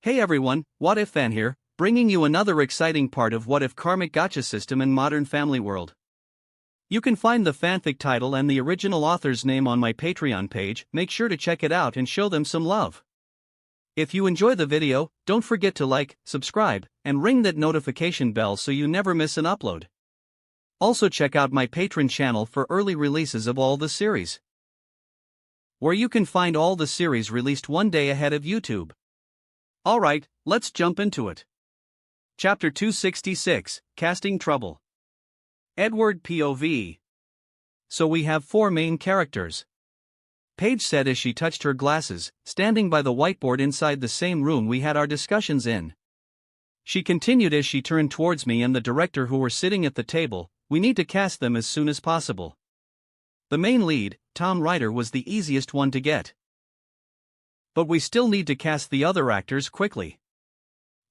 Hey everyone, What If Fan here, bringing you another exciting part of What If Karmic Gacha system in Modern Family World. You can find the fanfic title and the original author's name on my Patreon page. Make sure to check it out and show them some love. If you enjoy the video, don't forget to like, subscribe, and ring that notification bell so you never miss an upload. Also check out my Patreon channel for early releases of all the series, where you can find all the series released one day ahead of YouTube. Alright, let's jump into it. Chapter 266, Casting Trouble. Edward POV. So we have four main characters. Paige said as she touched her glasses, standing by the whiteboard inside the same room we had our discussions in. She continued as she turned towards me and the director who were sitting at the table. We need to cast them as soon as possible. The main lead, Tom Ryder, was the easiest one to get. But we still need to cast the other actors quickly.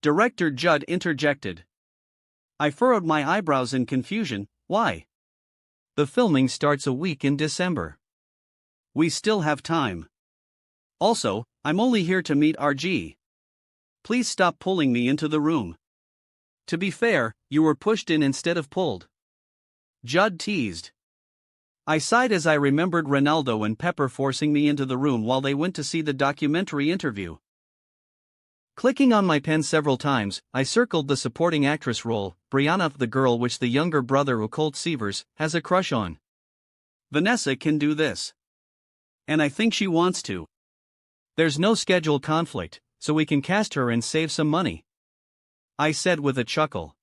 Director Judd interjected. I furrowed my eyebrows in confusion. Why? The filming starts a week in December. We still have time. Also, I'm only here to meet RG. Please stop pulling me into the room. To be fair, you were pushed in instead of pulled. Judd teased. I sighed as I remembered Ronaldo and Pepper forcing me into the room while they went to see the documentary interview. Clicking on my pen several times, I circled the supporting actress role, Brianna, the girl which the younger brother of Colt Seavers has a crush on. Vanessa can do this. And I think she wants to. There's no schedule conflict, so we can cast her and save some money, I said with a chuckle.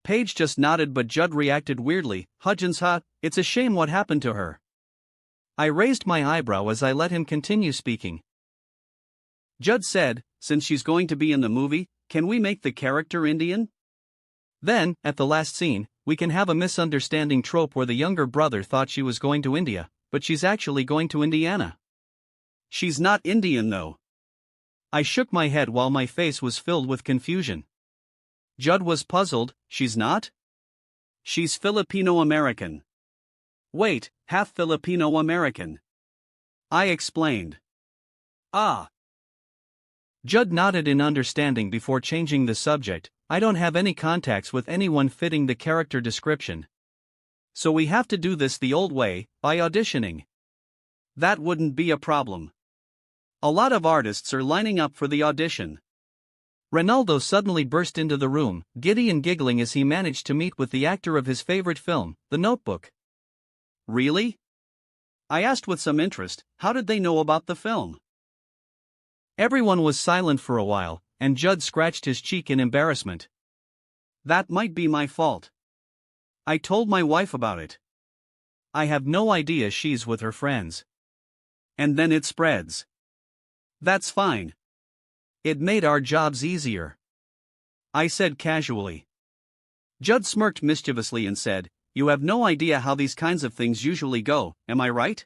Paige just nodded, but Judd reacted weirdly. Hudgens, it's a shame what happened to her. I raised my eyebrow as I let him continue speaking. Judd said, since she's going to be in the movie, can we make the character Indian? Then, at the last scene, we can have a misunderstanding trope where the younger brother thought she was going to India, but she's actually going to Indiana. She's not Indian though. I shook my head while my face was filled with confusion. Judd was puzzled. She's not? She's Filipino-American. Wait, half Filipino-American. I explained. Ah. Judd nodded in understanding before changing the subject. I don't have any contacts with anyone fitting the character description. So we have to do this the old way, by auditioning. That wouldn't be a problem. A lot of artists are lining up for the audition. Ronaldo suddenly burst into the room, giddy and giggling as he managed to meet with the actor of his favorite film, The Notebook. Really? I asked with some interest. How did they know about the film? Everyone was silent for a while, and Judd scratched his cheek in embarrassment. That might be my fault. I told my wife about it. I have no idea she's with her friends. And then it spreads. That's fine. It made our jobs easier, I said casually. Judd smirked mischievously and said, you have no idea how these kinds of things usually go, am I right?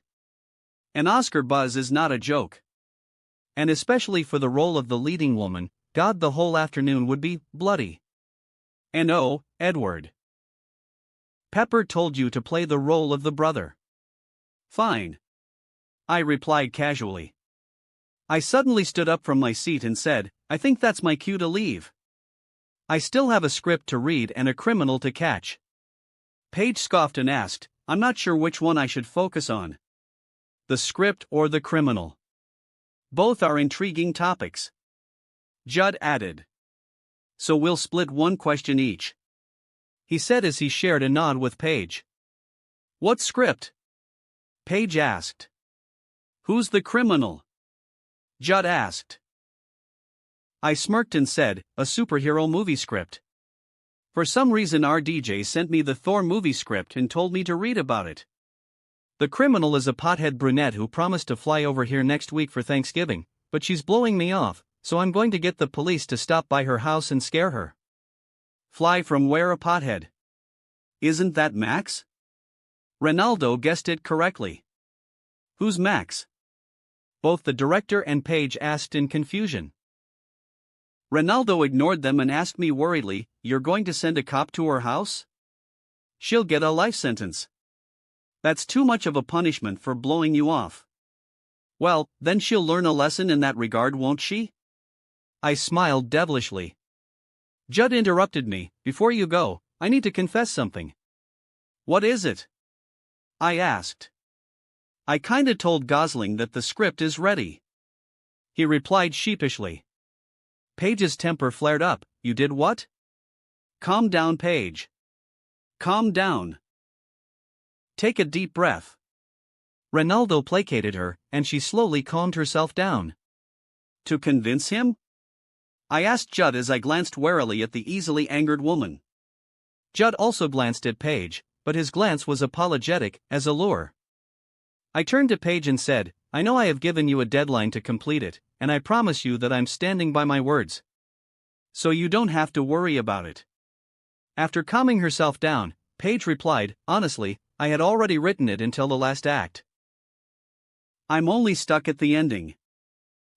An Oscar buzz is not a joke. And especially for the role of the leading woman, God, the whole afternoon would be bloody. And oh, Edward. Pepper told you to play the role of the brother. Fine, I replied casually. I suddenly stood up from my seat and said, I think that's my cue to leave. I still have a script to read and a criminal to catch. Paige scoffed and asked, I'm not sure which one I should focus on. The script or the criminal? Both are intriguing topics. Judd added. So we'll split one question each, he said as he shared a nod with Paige. What script? Paige asked. Who's the criminal? Judd asked. I smirked and said, a superhero movie script. For some reason RDJ sent me the Thor movie script and told me to read about it. The criminal is a pothead brunette who promised to fly over here next week for Thanksgiving, but she's blowing me off, so I'm going to get the police to stop by her house and scare her. Fly from where? A pothead? Isn't that Max? Ronaldo guessed it correctly. Who's Max? Both the director and Paige asked in confusion. Ronaldo ignored them and asked me worriedly, you're going to send a cop to her house? She'll get a life sentence. That's too much of a punishment for blowing you off. Well, then she'll learn a lesson in that regard, won't she? I smiled devilishly. Judd interrupted me. Before you go, I need to confess something. What is it? I asked. I kinda told Gosling that the script is ready. He replied sheepishly. Paige's temper flared up. You did what? Calm down, Paige. Calm down. Take a deep breath. Ronaldo placated her, and she slowly calmed herself down. To convince him? I asked Judd as I glanced warily at the easily angered woman. Judd also glanced at Paige, but his glance was apologetic, as a lure. I turned to Paige and said, I know I have given you a deadline to complete it, and I promise you that I'm standing by my words. So you don't have to worry about it. After calming herself down, Paige replied, honestly, I had already written it until the last act. I'm only stuck at the ending.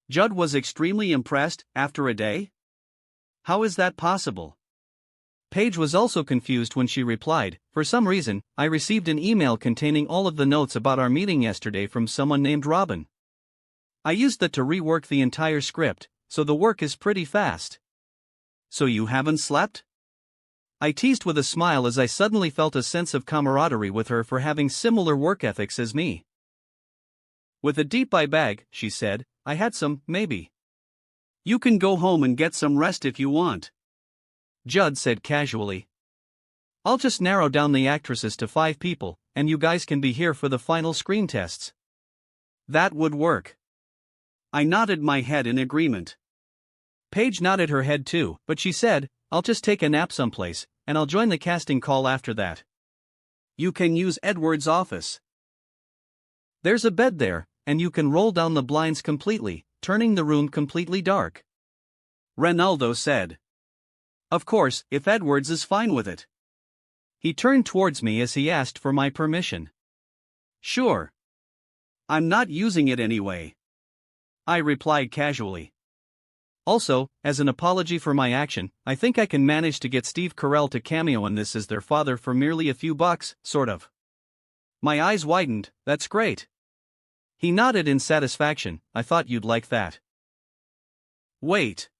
Judd was extremely impressed, after a day? How is that possible? Paige was also confused when she replied, for some reason, I received an email containing all of the notes about our meeting yesterday from someone named Robin. I used that to rework the entire script, so the work is pretty fast. So you haven't slept? I teased with a smile as I suddenly felt a sense of camaraderie with her for having similar work ethics as me. With a deep eye bag, she said, I had some, maybe. You can go home and get some rest if you want. Judd said casually. I'll just narrow down the actresses to 5 people, and you guys can be here for the final screen tests. That would work. I nodded my head in agreement. Paige nodded her head too, but she said, I'll just take a nap someplace, and I'll join the casting call after that. You can use Edward's office. There's a bed there, and you can roll down the blinds completely, turning the room completely dark. Ronaldo said. Of course, if Edwards is fine with it. He turned towards me as he asked for my permission. Sure. I'm not using it anyway. I replied casually. Also, as an apology for my action, I think I can manage to get Steve Carell to cameo in this as their father for merely a few bucks, sort of. My eyes widened. That's great. He nodded in satisfaction. I thought you'd like that. Wait.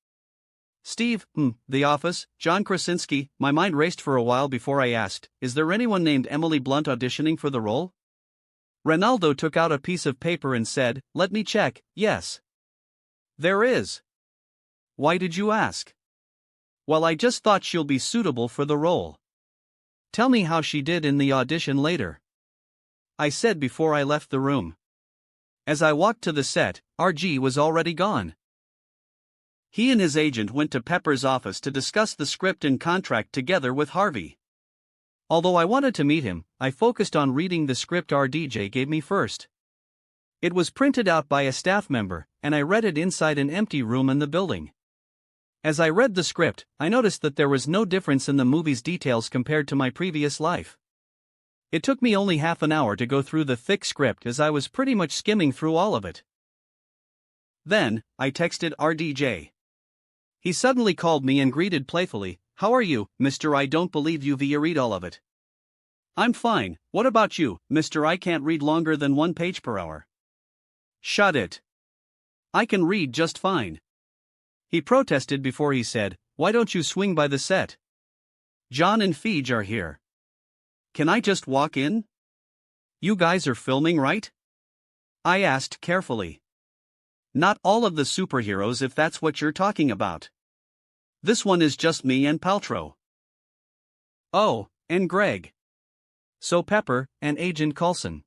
Steve, The Office, John Krasinski. My mind raced for a while before I asked, is there anyone named Emily Blunt auditioning for the role? Ronaldo took out a piece of paper and said, let me check, yes. There is. Why did you ask? Well, I just thought she'll be suitable for the role. Tell me how she did in the audition later. I said before I left the room. As I walked to the set, RG was already gone. He and his agent went to Pepper's office to discuss the script and contract together with Harvey. Although I wanted to meet him, I focused on reading the script RDJ gave me first. It was printed out by a staff member, and I read it inside an empty room in the building. As I read the script, I noticed that there was no difference in the movie's details compared to my previous life. It took me only half an hour to go through the thick script as I was pretty much skimming through all of it. Then, I texted RDJ. He suddenly called me and greeted playfully, how are you, Mr. I don't believe you've read all of it. I'm fine, what about you, Mr. I can't read longer than 1 page per hour. Shut it. I can read just fine. He protested before he said, why don't you swing by the set? John and Feige are here. Can I just walk in? You guys are filming, right? I asked carefully. Not all of the superheroes if that's what you're talking about. This one is just me and Paltrow. Oh, and Greg. So Pepper and Agent Coulson.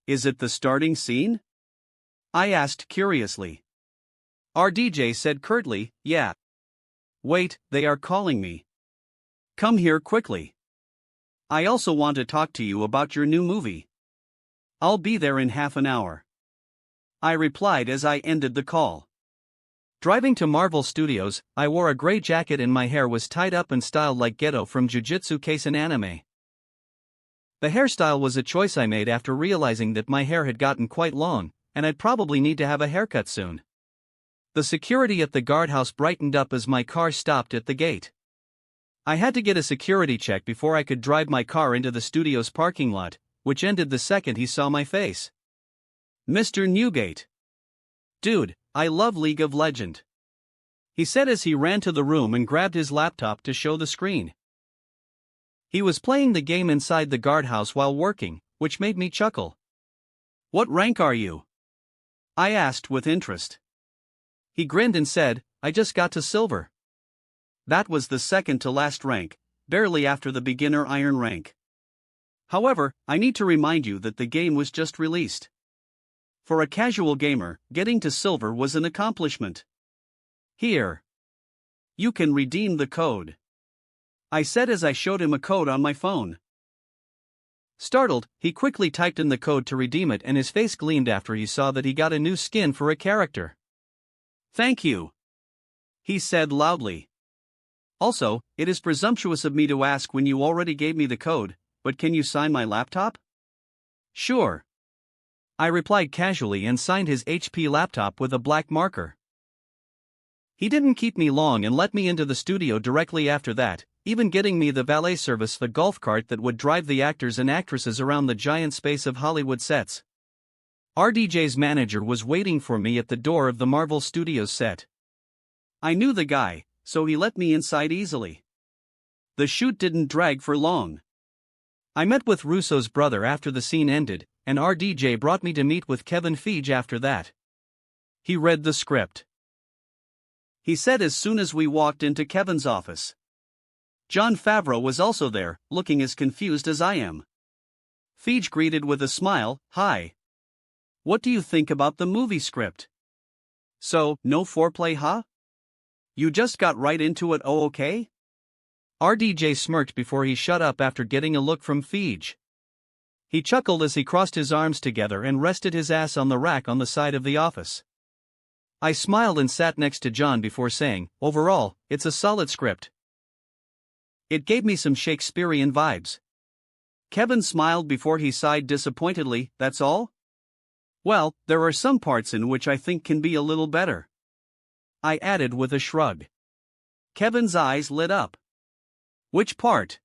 Is it the starting scene? I asked curiously. RDJ said curtly, yeah. Wait, they are calling me. Come here quickly. I also want to talk to you about your new movie. I'll be there in half an hour. I replied as I ended the call. Driving to Marvel Studios, I wore a gray jacket and my hair was tied up and styled like Geto from Jujutsu Kaisen anime. The hairstyle was a choice I made after realizing that my hair had gotten quite long, and I'd probably need to have a haircut soon. The security at the guardhouse brightened up as my car stopped at the gate. I had to get a security check before I could drive my car into the studio's parking lot, which ended the second he saw my face. Mr. Newgate. Dude, I love League of Legends. he said as he ran to the room and grabbed his laptop to show the screen. He was playing the game inside the guardhouse while working, which made me chuckle. "What rank are you?" I asked with interest. He grinned and said, "I just got to silver." That was the second to last rank, barely after the beginner iron rank. However, I need to remind you that the game was just released. For a casual gamer, getting to silver was an accomplishment. "Here. You can redeem the code," I said as I showed him a code on my phone. Startled, he quickly typed in the code to redeem it and his face gleamed after he saw that he got a new skin for a character. "Thank you," he said loudly. "Also, it is presumptuous of me to ask when you already gave me the code, but can you sign my laptop?" "Sure," I replied casually and signed his HP laptop with a black marker. He didn't keep me long and let me into the studio directly after that, even getting me the valet service, the golf cart that would drive the actors and actresses around the giant space of Hollywood sets. RDJ's manager was waiting for me at the door of the Marvel Studios set. I knew the guy, so he let me inside easily. The shoot didn't drag for long. I met with Russo's brother after the scene ended, and RDJ brought me to meet with Kevin Feige after that. He read the script. He said as soon as we walked into Kevin's office. Jon Favreau was also there, looking as confused as I am. Feige greeted with a smile, "Hi. What do you think about the movie script? So, no foreplay, huh? You just got right into it, oh okay?" RDJ smirked before he shut up after getting a look from Feige. He chuckled as he crossed his arms together and rested his ass on the rack on the side of the office. I smiled and sat next to John before saying, "Overall, it's a solid script." It gave me some Shakespearean vibes. Kevin smiled before he sighed disappointedly, "That's all?" "Well, there are some parts in which I think can be a little better," I added with a shrug. Kevin's eyes lit up. "Which part?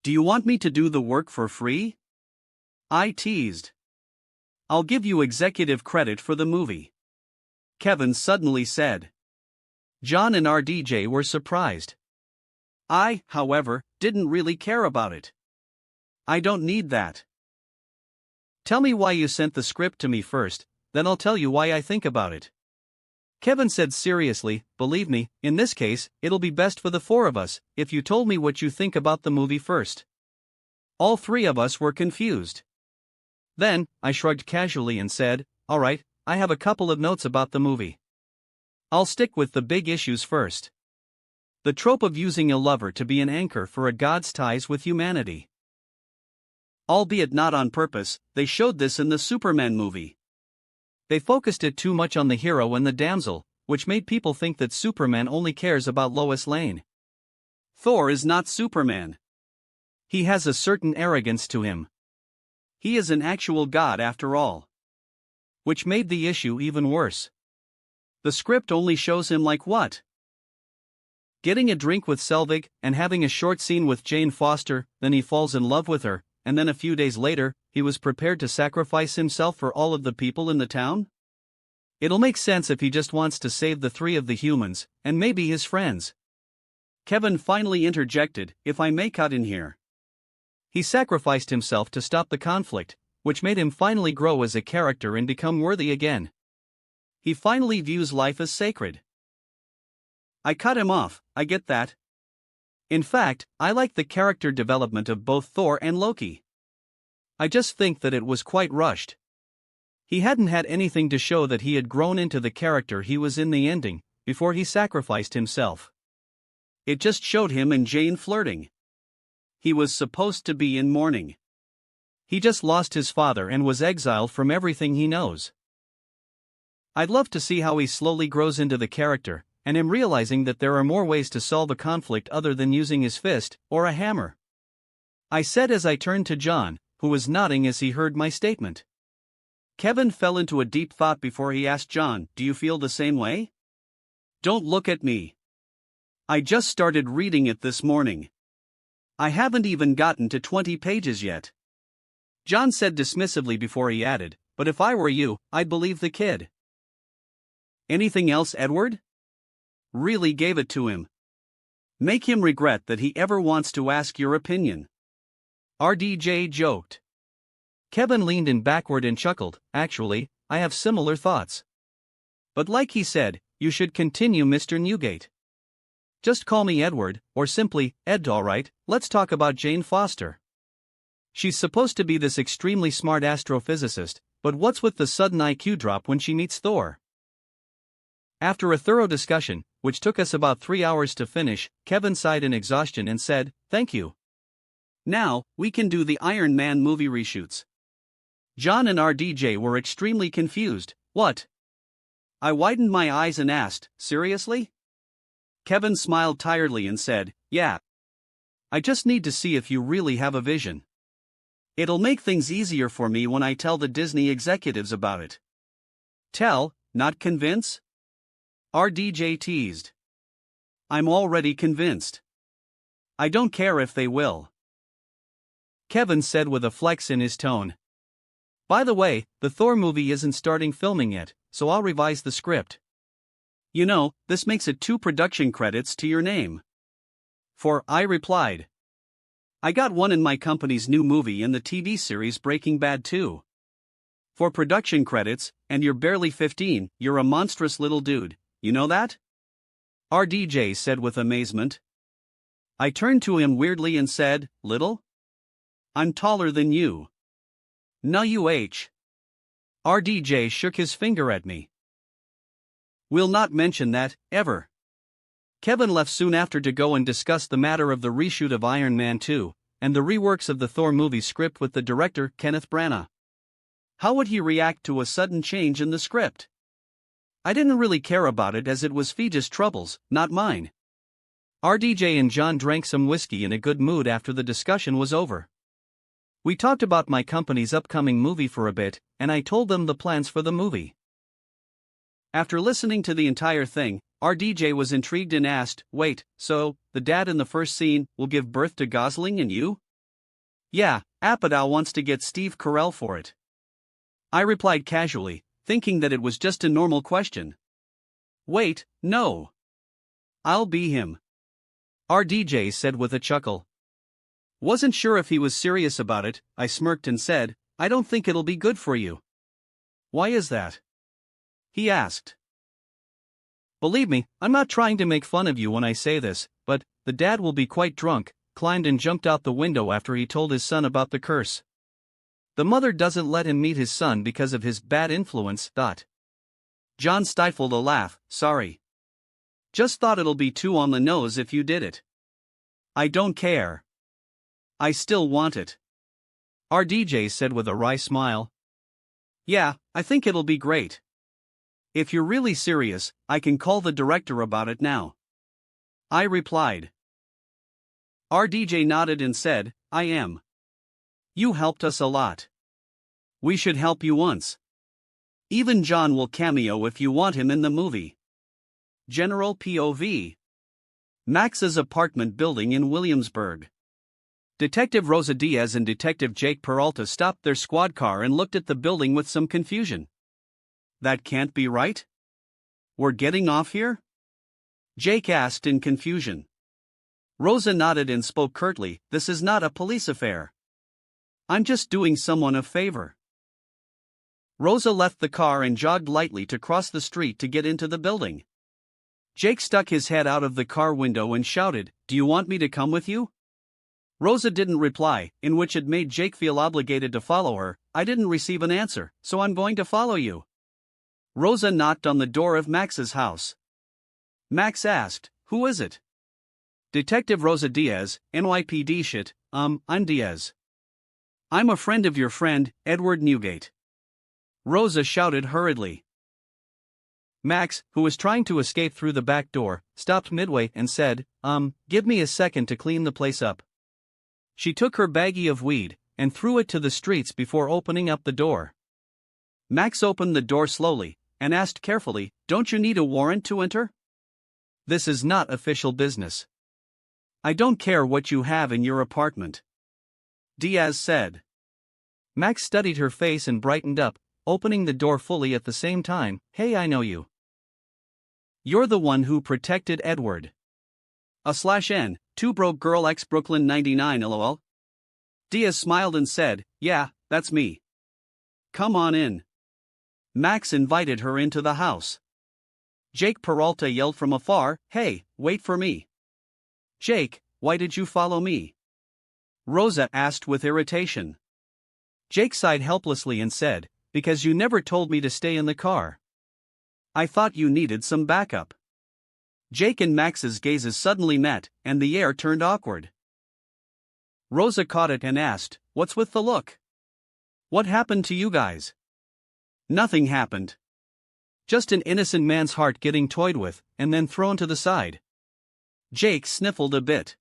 Do you want me to do the work for free?" I teased. "I'll give you executive credit for the movie," Kevin suddenly said. John and RDJ were surprised. I, however, didn't really care about it. "I don't need that. Tell me why you sent the script to me first, then I'll tell you why I think about it," Kevin said seriously. "Believe me, in this case, it'll be best for the four of us if you told me what you think about the movie first." All three of us were confused. Then, I shrugged casually and said, "All right, I have a couple of notes about the movie. I'll stick with the big issues first. The trope of using a lover to be an anchor for a god's ties with humanity. Albeit not on purpose, they showed this in the Superman movie. They focused it too much on the hero and the damsel, which made people think that Superman only cares about Lois Lane. Thor is not Superman. He has a certain arrogance to him. He is an actual god after all. Which made the issue even worse. The script only shows him like what? Getting a drink with Selvig and having a short scene with Jane Foster, then he falls in love with her, and then a few days later, he was prepared to sacrifice himself for all of the people in the town? It'll make sense if he just wants to save the three of the humans, and maybe his friends. Kevin finally interjected, "If I may cut in here." He sacrificed himself to stop the conflict, which made him finally grow as a character and become worthy again. He finally views life as sacred. I cut him off, I get that. In fact, I like the character development of both Thor and Loki. I just think that it was quite rushed. He hadn't had anything to show that he had grown into the character he was in the ending, before he sacrificed himself. It just showed him and Jane flirting. He was supposed to be in mourning. He just lost his father and was exiled from everything he knows. I'd love to see how he slowly grows into the character, and him realizing that there are more ways to solve a conflict other than using his fist or a hammer. I said as I turned to John, who was nodding as he heard my statement. Kevin fell into a deep thought before he asked John, "Do you feel the same way?" "Don't look at me. I just started reading it this morning. I haven't even gotten to 20 pages yet," John said dismissively before he added, "But if I were you, I'd believe the kid." "Anything else, Edward?" Really gave it to him. Make him regret that he ever wants to ask your opinion. RDJ joked. Kevin leaned in backward and chuckled. Actually, I have similar thoughts. But like he said, you should continue, Mr. Newgate. Just call me Edward, or simply, Ed. Alright, let's talk about Jane Foster. She's supposed to be this extremely smart astrophysicist, but what's with the sudden IQ drop when she meets Thor? After a thorough discussion, which took us about 3 hours to finish, Kevin sighed in exhaustion and said, "Thank you. Now, we can do the Iron Man movie reshoots." John and RDJ were extremely confused. What? I widened my eyes and asked, seriously? Kevin smiled tiredly and said, yeah. I just need to see if you really have a vision. It'll make things easier for me when I tell the Disney executives about it. Tell, not convince? RDJ teased. I'm already convinced. I don't care if they will. Kevin said with a flex in his tone. By the way, the Thor movie isn't starting filming yet, so I'll revise the script. You know, this makes it 2 production credits to your name. I replied. I got one in my company's new movie and the TV series Breaking Bad too. For production credits, and you're barely 15, you're a monstrous little dude, you know that? RDJ said with amazement. I turned to him weirdly and said, little? I'm taller than you. No RDJ shook his finger at me. We'll not mention that, ever. Kevin left soon after to go and discuss the matter of the reshoot of Iron Man 2, and the reworks of the Thor movie script with the director Kenneth Branagh. How would he react to a sudden change in the script? I didn't really care about it as it was Fege's troubles, not mine. RDJ and John drank some whiskey in a good mood after the discussion was over. We talked about my company's upcoming movie for a bit, and I told them the plans for the movie. After listening to the entire thing, RDJ was intrigued and asked, wait, so, the dad in the first scene will give birth to Gosling and you? Yeah, Apatow wants to get Steve Carell for it. I replied casually, thinking that it was just a normal question. Wait, no. I'll be him. RDJ said with a chuckle. Wasn't sure if he was serious about it. I smirked and said, I don't think it'll be good for you. Why is that? He asked. Believe me, I'm not trying to make fun of you when I say this, but the dad will be quite drunk, climbed and jumped out the window after he told his son about the curse. The mother doesn't let him meet his son because of his bad influence. John stifled a laugh. Sorry. Just thought it'll be too on the nose if you did it. I don't care. I still want it. RDJ said with a wry smile. Yeah, I think it'll be great. If you're really serious, I can call the director about it now. I replied. RDJ nodded and said, I am. You helped us a lot. We should help you once. Even John will cameo if you want him in the movie. General POV. Max's apartment building in Williamsburg. Detective Rosa Diaz and Detective Jake Peralta stopped their squad car and looked at the building with some confusion. That can't be right? We're getting off here? Jake asked in confusion. Rosa nodded and spoke curtly, this is not a police affair. I'm just doing someone a favor. Rosa left the car and jogged lightly to cross the street to get into the building. Jake stuck his head out of the car window and shouted, Do you want me to come with you? Rosa didn't reply, in which it made Jake feel obligated to follow her. I didn't receive an answer, so I'm going to follow you. Rosa knocked on the door of Max's house. Max asked, Who is it? Detective Rosa Diaz, NYPD shit, I'm Diaz. I'm a friend of your friend, Edward Newgate. Rosa shouted hurriedly. Max, who was trying to escape through the back door, stopped midway and said, give me a second to clean the place up. She took her baggie of weed and threw it to the streets before opening up the door. Max opened the door slowly and asked carefully, Don't you need a warrant to enter? This is not official business. I don't care what you have in your apartment. Diaz said. Max studied her face and brightened up, opening the door fully at the same time. Hey, I know you. You're the one who protected Edward. /N, 2 broke girl x Brooklyn 99 lol. Diaz smiled and said, yeah, that's me. Come on in. Max invited her into the house. Jake Peralta yelled from afar, hey, wait for me. Jake, why did you follow me? Rosa asked with irritation. Jake sighed helplessly and said, because you never told me to stay in the car. I thought you needed some backup. Jake and Max's gazes suddenly met, and the air turned awkward. Rosa caught it and asked, what's with the look? What happened to you guys? Nothing happened. Just an innocent man's heart getting toyed with, and then thrown to the side. Jake sniffled a bit.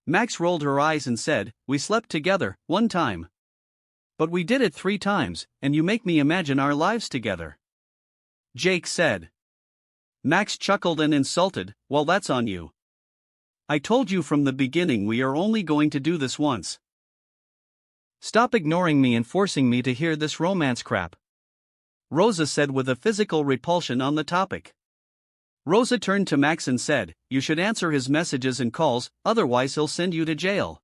Max rolled her eyes and said, we slept together, 1 time. But we did it 3 times, and you make me imagine our lives together. Jake said. Max chuckled and insulted, well that's on you. I told you from the beginning we are only going to do this once. Stop ignoring me and forcing me to hear this romance crap. Rosa said with a physical repulsion on the topic. Rosa turned to Max and said, you should answer his messages and calls, otherwise he'll send you to jail.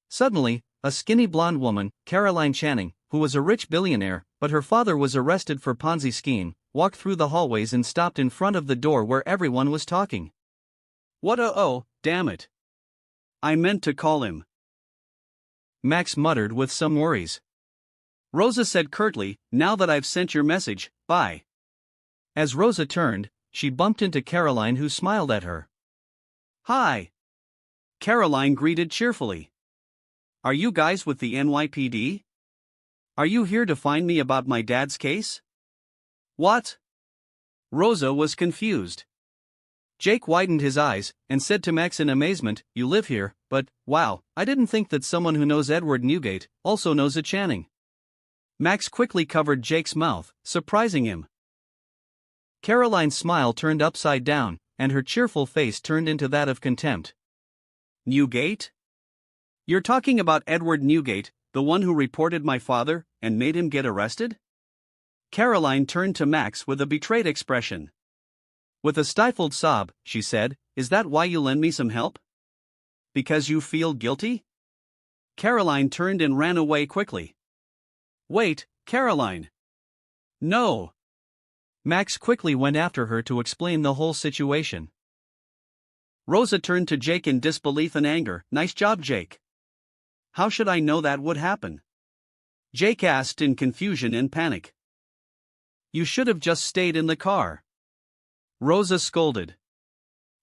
Suddenly, a skinny blonde woman, Caroline Channing, who was a rich billionaire, but her father was arrested for Ponzi scheme, walked through the hallways and stopped in front of the door where everyone was talking. What oh, damn it. I meant to call him. Max muttered with some worries. Rosa said curtly, now that I've sent your message, bye. As Rosa turned, she bumped into Caroline who smiled at her. Hi. Caroline greeted cheerfully. Are you guys with the NYPD? Are you here to find me about my dad's case? What? Rosa was confused. Jake widened his eyes, and said to Max in amazement, you live here, but, wow, I didn't think that someone who knows Edward Newgate also knows a Channing. Max quickly covered Jake's mouth, surprising him. Caroline's smile turned upside down, and her cheerful face turned into that of contempt. Newgate? You're talking about Edward Newgate, the one who reported my father, and made him get arrested? Caroline turned to Max with a betrayed expression. With a stifled sob, she said, is that why you lend me some help? Because you feel guilty? Caroline turned and ran away quickly. Wait, Caroline. No. Max quickly went after her to explain the whole situation. Rosa turned to Jake in disbelief and anger, nice job, Jake. How should I know that would happen? Jake asked in confusion and panic. You should have just stayed in the car. Rosa scolded.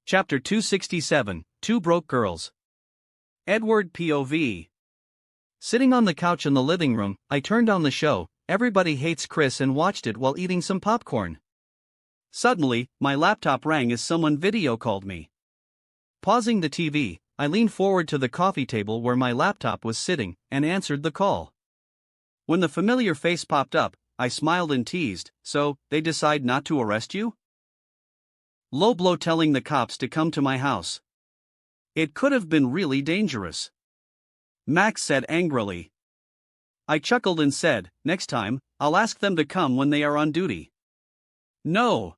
Chapter 267, 2 Broke Girls. Edward POV. Sitting on the couch in the living room, I turned on the show, Everybody Hates Chris, and watched it while eating some popcorn. Suddenly, my laptop rang as someone video called me. Pausing the TV, I leaned forward to the coffee table where my laptop was sitting, and answered the call. When the familiar face popped up, I smiled and teased, so, they decide not to arrest you? Low blow telling the cops to come to my house. It could have been really dangerous. Max said angrily. I chuckled and said, next time, I'll ask them to come when they are on duty. No.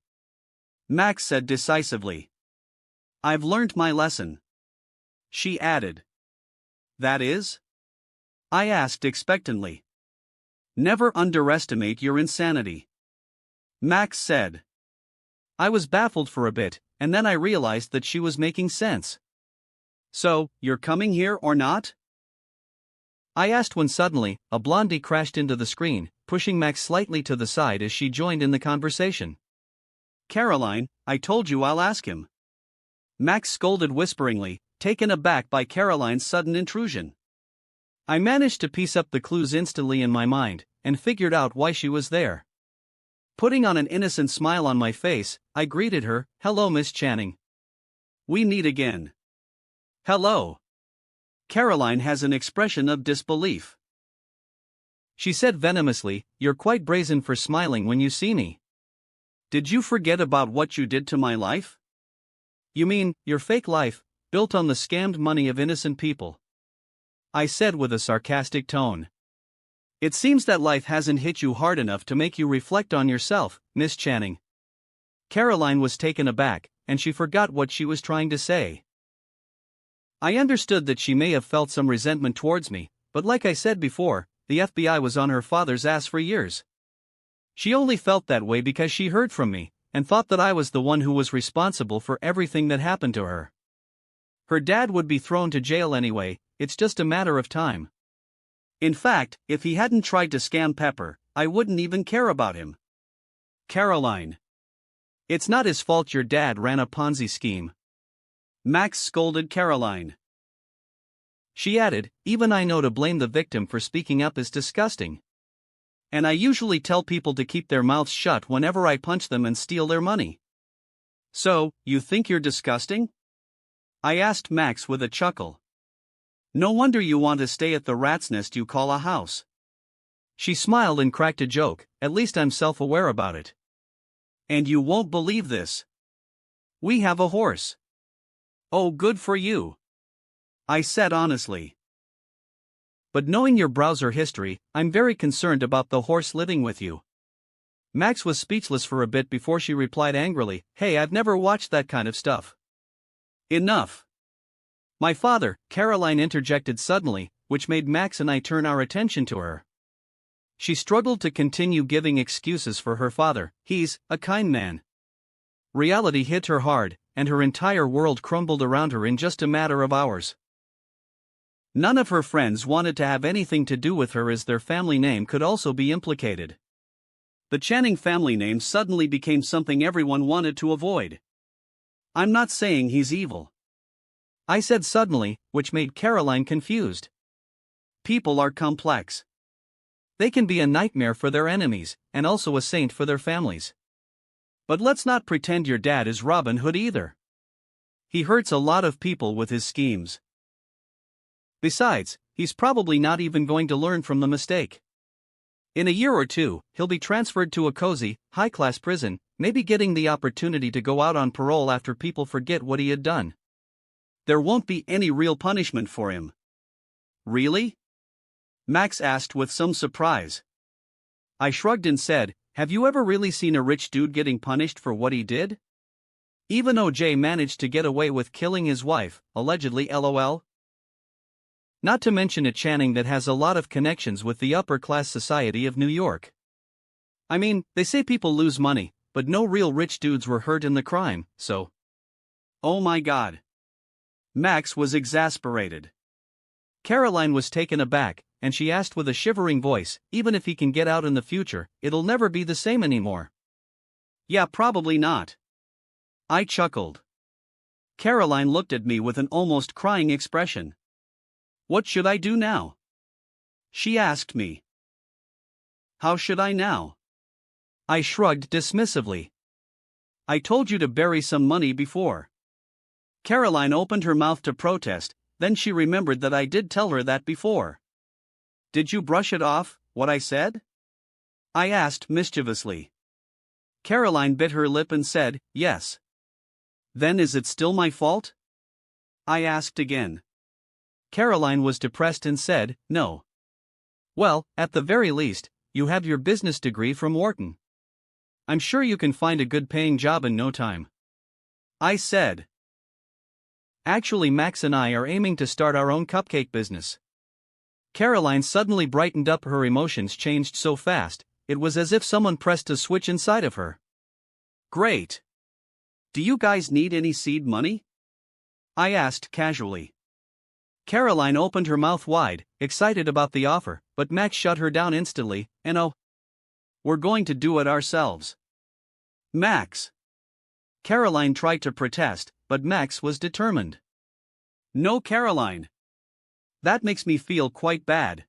Max said decisively. I've learned my lesson. She added. That is? I asked expectantly. Never underestimate your insanity. Max said. I was baffled for a bit, and then I realized that she was making sense. So, you're coming here or not? I asked when suddenly, a blondie crashed into the screen, pushing Max slightly to the side as she joined in the conversation. Caroline, I told you I'll ask him. Max scolded whisperingly, taken aback by Caroline's sudden intrusion. I managed to piece up the clues instantly in my mind, and figured out why she was there. Putting on an innocent smile on my face, I greeted her, hello Miss Channing. We meet again. Hello. Caroline has an expression of disbelief. She said venomously, you're quite brazen for smiling when you see me. Did you forget about what you did to my life? You mean, your fake life, built on the scammed money of innocent people? I said with a sarcastic tone. It seems that life hasn't hit you hard enough to make you reflect on yourself, Miss Channing. Caroline was taken aback, and she forgot what she was trying to say. I understood that she may have felt some resentment towards me, but like I said before, the FBI was on her father's ass for years. She only felt that way because she heard from me, and thought that I was the one who was responsible for everything that happened to her. Her dad would be thrown to jail anyway, it's just a matter of time. In fact, if he hadn't tried to scam Pepper, I wouldn't even care about him. Caroline. It's not his fault your dad ran a Ponzi scheme. Max scolded Caroline. She added, even I know to blame the victim for speaking up is disgusting. And I usually tell people to keep their mouths shut whenever I punch them and steal their money. So, you think you're disgusting? I asked Max with a chuckle. No wonder you want to stay at the rat's nest you call a house. She smiled and cracked a joke, at least I'm self-aware about it. And you won't believe this. We have a horse. Oh, good for you. I said honestly. But knowing your browser history, I'm very concerned about the horse living with you. Max was speechless for a bit before she replied angrily, hey, I've never watched that kind of stuff. Enough. My father, Caroline interjected suddenly, which made Max and I turn our attention to her. She struggled to continue giving excuses for her father, he's a kind man. Reality hit her hard, and her entire world crumbled around her in just a matter of hours. None of her friends wanted to have anything to do with her as their family name could also be implicated. The Channing family name suddenly became something everyone wanted to avoid. I'm not saying he's evil. I said suddenly, which made Caroline confused. People are complex. They can be a nightmare for their enemies, and also a saint for their families. But let's not pretend your dad is Robin Hood either. He hurts a lot of people with his schemes. Besides, he's probably not even going to learn from the mistake. In a year or two, he'll be transferred to a cozy, high-class prison, maybe getting the opportunity to go out on parole after people forget what he had done. There won't be any real punishment for him. Really? Max asked with some surprise. I shrugged and said, have you ever really seen a rich dude getting punished for what he did? Even OJ managed to get away with killing his wife, allegedly LOL. Not to mention a Channing that has a lot of connections with the upper-class society of New York. I mean, they say people lose money, but no real rich dudes were hurt in the crime, so. Oh my God. Max was exasperated. Caroline was taken aback, and she asked with a shivering voice, even if he can get out in the future, it'll never be the same anymore. Yeah, probably not. I chuckled. Caroline looked at me with an almost crying expression. What should I do now? She asked me. How should I now? I shrugged dismissively. I told you to bury some money before. Caroline opened her mouth to protest, then she remembered that I did tell her that before. Did you brush it off, what I said? I asked mischievously. Caroline bit her lip and said, yes. Then is it still my fault? I asked again. Caroline was depressed and said, no. Well, at the very least, you have your business degree from Wharton. I'm sure you can find a good-paying job in no time. I said. Actually, Max and I are aiming to start our own cupcake business. Caroline suddenly brightened up, her emotions changed so fast, it was as if someone pressed a switch inside of her. Great. Do you guys need any seed money? I asked casually. Caroline opened her mouth wide, excited about the offer, but Max shut her down instantly, and oh, we're going to do it ourselves. Max. Caroline tried to protest, but Max was determined. No, Caroline. That makes me feel quite bad.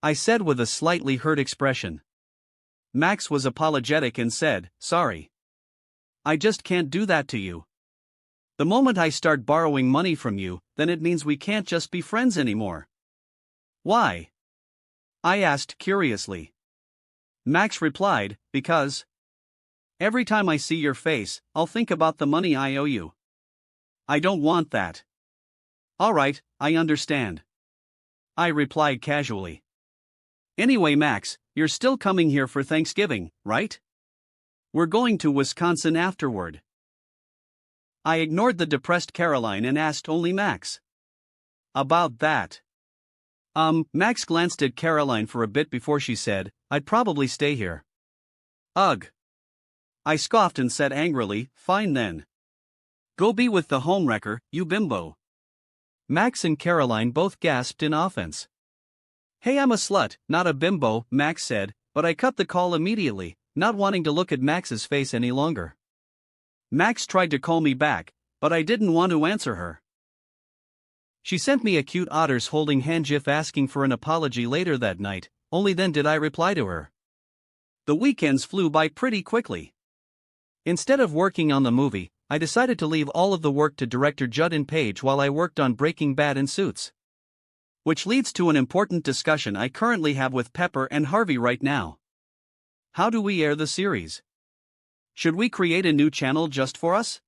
I said with a slightly hurt expression. Max was apologetic and said, sorry. I just can't do that to you. The moment I start borrowing money from you, then it means we can't just be friends anymore. Why? I asked curiously. Max replied, because. Every time I see your face, I'll think about the money I owe you. I don't want that. All right, I understand. I replied casually. Anyway, Max, you're still coming here for Thanksgiving, right? We're going to Wisconsin afterward. I ignored the depressed Caroline and asked only Max about that. Max glanced at Caroline for a bit before she said, I'd probably stay here. Ugh. I scoffed and said angrily, fine then. Go be with the homewrecker, you bimbo. Max and Caroline both gasped in offense. Hey, I'm a slut, not a bimbo, Max said, but I cut the call immediately, not wanting to look at Max's face any longer. Max tried to call me back, but I didn't want to answer her. She sent me a cute otters holding hand gif asking for an apology later that night, only then did I reply to her. The weekends flew by pretty quickly. Instead of working on the movie, I decided to leave all of the work to director Judden Page while I worked on Breaking Bad and Suits. Which leads to an important discussion I currently have with Pepper and Harvey right now. How do we air the series? Should we create a new channel just for us?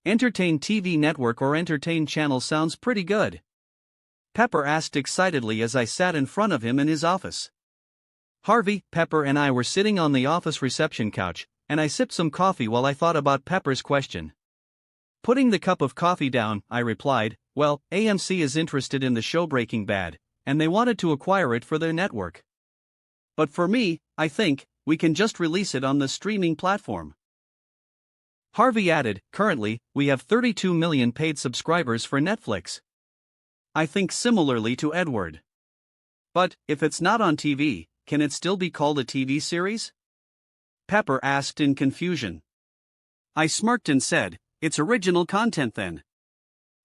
Entertain TV Network or Entertain Channel sounds pretty good. Pepper asked excitedly as I sat in front of him in his office. Harvey, Pepper and I were sitting on the office reception couch, and I sipped some coffee while I thought about Pepper's question. Putting the cup of coffee down, I replied, well, AMC is interested in the show Breaking Bad, and they wanted to acquire it for their network. But for me, I think, we can just release it on the streaming platform. Harvey added, currently, we have 32 million paid subscribers for Netflix. I think similarly to Edward. But, if it's not on TV, can it still be called a TV series? Pepper asked in confusion. I smirked and said, it's original content then.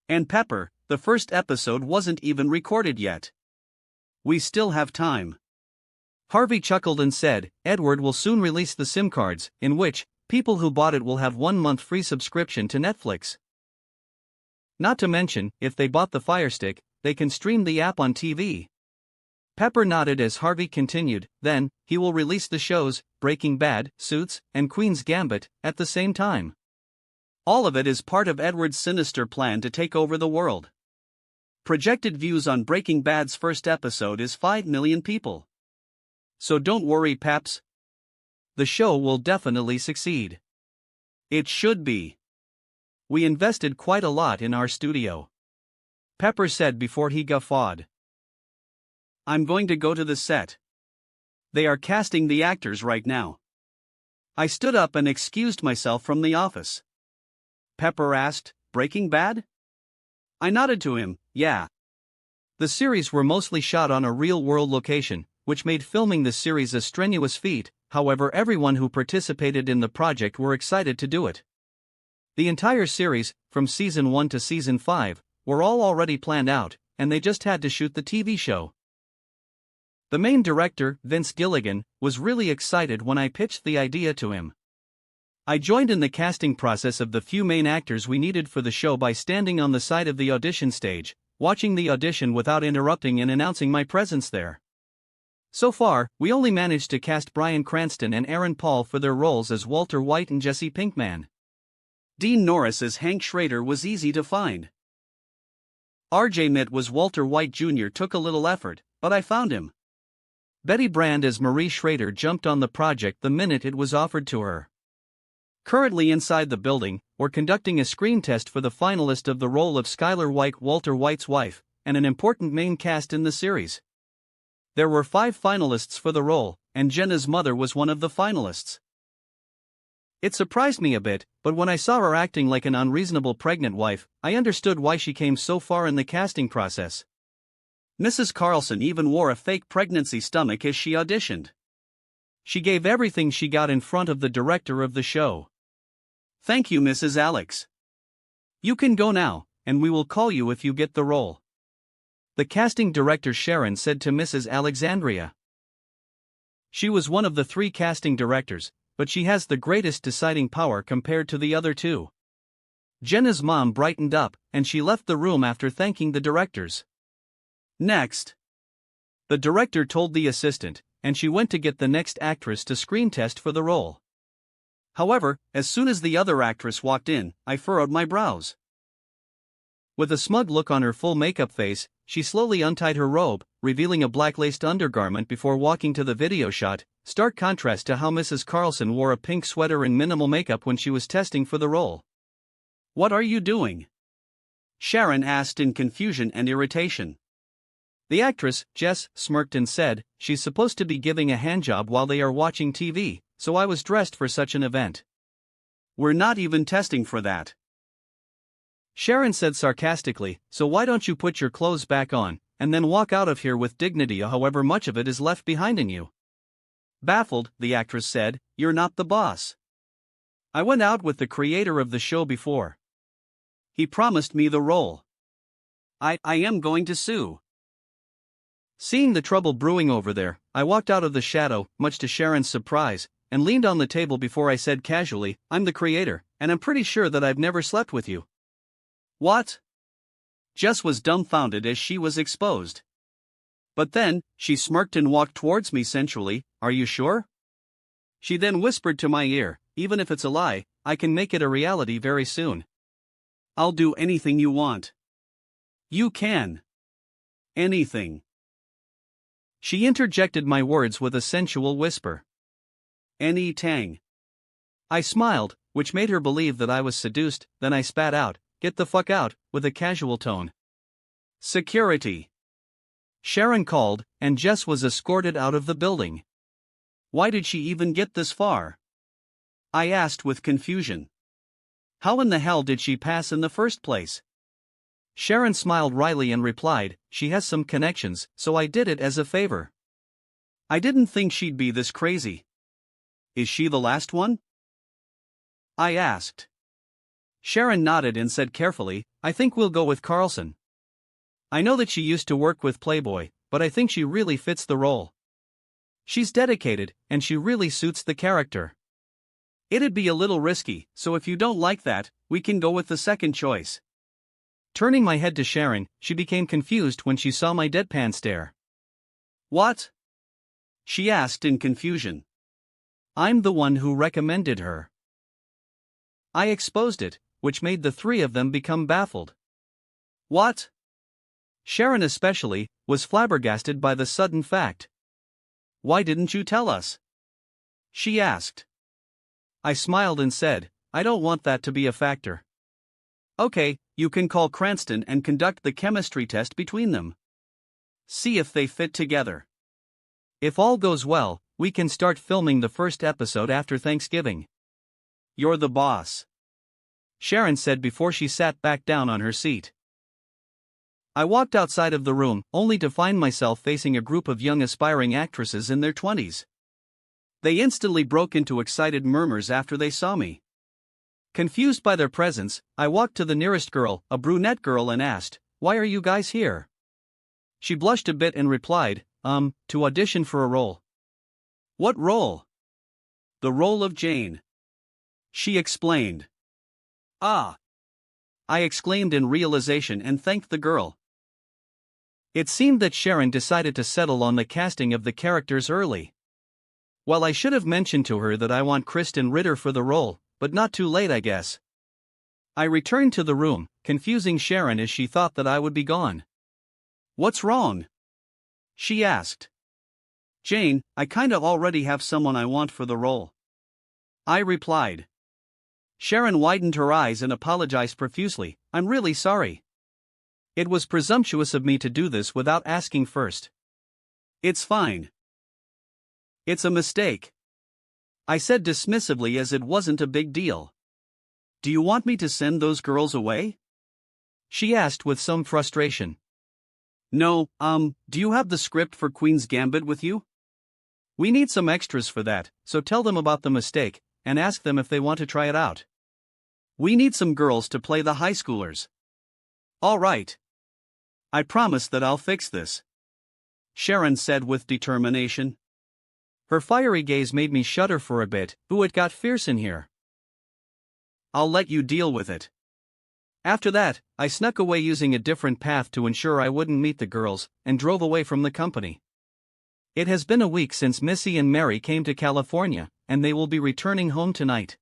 And Pepper, the first episode wasn't even recorded yet. We still have time. Harvey chuckled and said, Edward will soon release the SIM cards, in which, people who bought it will have 1 month free subscription to Netflix. Not to mention, if they bought the Fire Stick, they can stream the app on TV. Pepper nodded as Harvey continued, then, he will release the shows, Breaking Bad, Suits, and Queen's Gambit, at the same time. All of it is part of Edward's sinister plan to take over the world. Projected views on Breaking Bad's first episode is 5 million people. So don't worry, Paps. The show will definitely succeed. It should be. We invested quite a lot in our studio. Pepper said before he guffawed. I'm going to go to the set. They are casting the actors right now. I stood up and excused myself from the office. Pepper asked, Breaking Bad? I nodded to him, yeah. The series were mostly shot on a real-world location, which made filming the series a strenuous feat. However, everyone who participated in the project were excited to do it. The entire series, from season 1 to season 5, were all already planned out, and they just had to shoot the TV show. The main director, Vince Gilligan, was really excited when I pitched the idea to him. I joined in the casting process of the few main actors we needed for the show by standing on the side of the audition stage, watching the audition without interrupting and announcing my presence there. So far, we only managed to cast Bryan Cranston and Aaron Paul for their roles as Walter White and Jesse Pinkman. Dean Norris as Hank Schrader was easy to find. R.J. Mitt was Walter White Jr. took a little effort, but I found him. Betty Brand as Marie Schrader jumped on the project the minute it was offered to her. Currently inside the building, we're conducting a screen test for the finalist of the role of Skylar White, Walter White's wife, and an important main cast in the series. There were 5 finalists for the role, and Jenna's mother was one of the finalists. It surprised me a bit, but when I saw her acting like an unreasonable pregnant wife, I understood why she came so far in the casting process. Mrs. Carlson even wore a fake pregnancy stomach as she auditioned. She gave everything she got in front of the director of the show. Thank you, Mrs. Alex. You can go now, and we will call you if you get the role. The casting director Sharon said to Mrs. Alexandria. She was one of the 3 casting directors, but she has the greatest deciding power compared to the other 2. Jenna's mom brightened up, and she left the room after thanking the directors. Next. The director told the assistant, and she went to get the next actress to screen test for the role. However, as soon as the other actress walked in, I furrowed my brows. With a smug look on her full makeup face, she slowly untied her robe, revealing a black laced undergarment before walking to the video shot, stark contrast to how Mrs. Carlson wore a pink sweater and minimal makeup when she was testing for the role. "What are you doing?" Sharon asked in confusion and irritation. The actress, Jess, smirked and said, "She's supposed to be giving a handjob while they are watching TV, so I was dressed for such an event." "We're not even testing for that," Sharon said sarcastically, "so why don't you put your clothes back on, and then walk out of here with dignity, however much of it is left behind in you?" Baffled, the actress said, "You're not the boss. I went out with the creator of the show before. He promised me the role. I am going to sue." Seeing the trouble brewing over there, I walked out of the shadow, much to Sharon's surprise, and leaned on the table before I said casually, "I'm the creator, and I'm pretty sure that I've never slept with you." "What?" Jess was dumbfounded as she was exposed. But then, she smirked and walked towards me sensually. "Are you sure?" She then whispered to my ear, "Even if it's a lie, I can make it a reality very soon. I'll do anything you want." "You can. Anything." She interjected my words with a sensual whisper. "Any tang." I smiled, which made her believe that I was seduced, then I spat out, "Get the fuck out," with a casual tone. "Security," Sharon called, and Jess was escorted out of the building. "Why did she even get this far?" I asked with confusion. "How in the hell did she pass in the first place?" Sharon smiled wryly and replied, "She has some connections, so I did it as a favor." I didn't think she'd be this crazy. "Is she the last one?" I asked. Sharon nodded and said carefully, "I think we'll go with Carlson. I know that she used to work with Playboy, but I think she really fits the role. She's dedicated, and she really suits the character." "It'd be a little risky, so if you don't like that, we can go with the second choice." Turning my head to Sharon, she became confused when she saw my deadpan stare. "What?" she asked in confusion. "I'm the one who recommended her." I exposed it, which made the three of them become baffled. "What?" Sharon especially, was flabbergasted by the sudden fact. "Why didn't you tell us?" she asked. I smiled and said, "I don't want that to be a factor." "Okay, you can call Cranston and conduct the chemistry test between them. See if they fit together. If all goes well, we can start filming the first episode after Thanksgiving." "You're the boss," Sharon said before she sat back down on her seat. I walked outside of the room, only to find myself facing a group of young aspiring actresses in their 20s. They instantly broke into excited murmurs after they saw me. Confused by their presence, I walked to the nearest girl, a brunette girl, and asked, "Why are you guys here?" She blushed a bit and replied, To audition for a role." "What role?" "The role of Jane," she explained. "Ah!" I exclaimed in realization and thanked the girl. It seemed that Sharon decided to settle on the casting of the characters early. Well, I should have mentioned to her that I want Kristen Ritter for the role, but not too late, I guess. I returned to the room, confusing Sharon as she thought that I would be gone. "What's wrong?" she asked. "Jane, I kinda already have someone I want for the role," I replied. Sharon widened her eyes and apologized profusely. "I'm really sorry. It was presumptuous of me to do this without asking first." "It's fine. It's a mistake," I said dismissively as it wasn't a big deal. "Do you want me to send those girls away?" she asked with some frustration. "No, do you have the script for Queen's Gambit with you?" "We need some extras for that, so tell them about the mistake, and ask them if they want to try it out." "We need some girls to play the high schoolers." "All right. I promise that I'll fix this," Sharon said with determination. Her fiery gaze made me shudder for a bit. "Ooh, it got fierce in here." "I'll let you deal with it." After that, I snuck away using a different path to ensure I wouldn't meet the girls, and drove away from the company. It has been a week since Missy and Mary came to California, and they will be returning home tonight.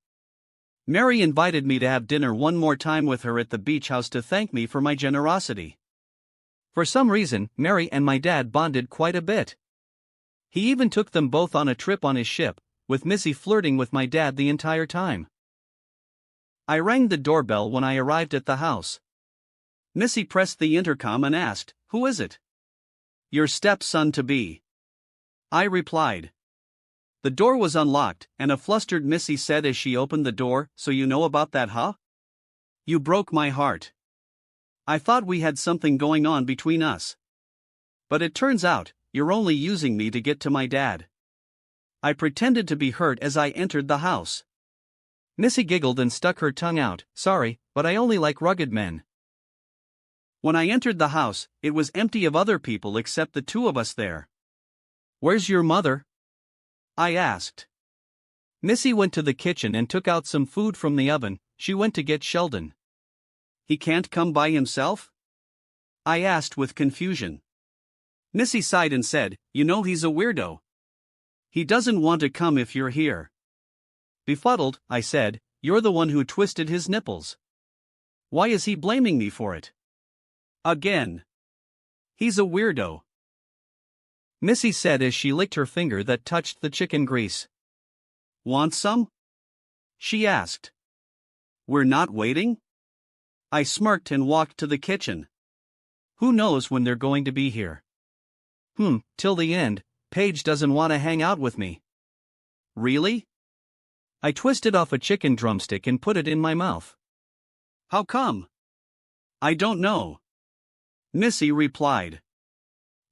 Mary invited me to have dinner one more time with her at the beach house to thank me for my generosity. For some reason, Mary and my dad bonded quite a bit. He even took them both on a trip on his ship, with Missy flirting with my dad the entire time. I rang the doorbell when I arrived at the house. Missy pressed the intercom and asked, "Who is it?" "Your stepson-to-be," I replied. The door was unlocked, and a flustered Missy said as she opened the door, "So you know about that, huh? You broke my heart. I thought we had something going on between us. But it turns out, you're only using me to get to my dad." I pretended to be hurt as I entered the house. Missy giggled and stuck her tongue out, "Sorry, but I only like rugged men." When I entered the house, it was empty of other people except the two of us there. "Where's your mother?" I asked. Missy went to the kitchen and took out some food from the oven. She went to get Sheldon. "He can't come by himself?" I asked with confusion. Missy sighed and said, "You know he's a weirdo. He doesn't want to come if you're here." Befuddled, I said, "You're the one who twisted his nipples. Why is he blaming me for it?" "Again. He's a weirdo," Missy said as she licked her finger that touched the chicken grease. "Want some?" she asked. "We're not waiting?" I smirked and walked to the kitchen. Who knows when they're going to be here? Till the end, Paige doesn't want to hang out with me. Really? I twisted off a chicken drumstick and put it in my mouth. "How come?" "I don't know," Missy replied.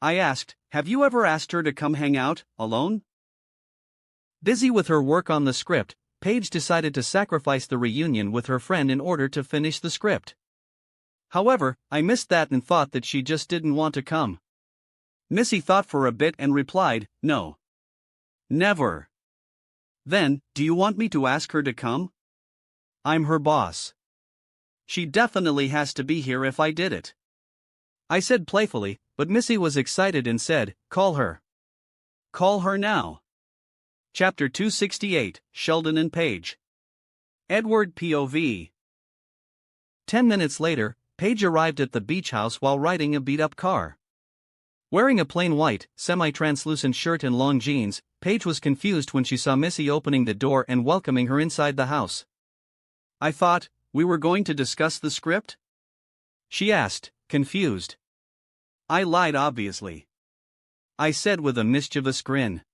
I asked, "Have you ever asked her to come hang out, alone?" Busy with her work on the script, Paige decided to sacrifice the reunion with her friend in order to finish the script. However, I missed that and thought that she just didn't want to come. Missy thought for a bit and replied, "No. Never." "Then, do you want me to ask her to come? I'm her boss. She definitely has to be here if I did it," I said playfully, but Missy was excited and said, "Call her. Call her now." Chapter 268, Sheldon and Paige. Edward POV. 10 minutes later, Paige arrived at the beach house while riding a beat-up car. Wearing a plain white, semi-translucent shirt and long jeans, Paige was confused when she saw Missy opening the door and welcoming her inside the house. "I thought we were going to discuss the script?" she asked, confused. I lied obviously. I said with a mischievous grin.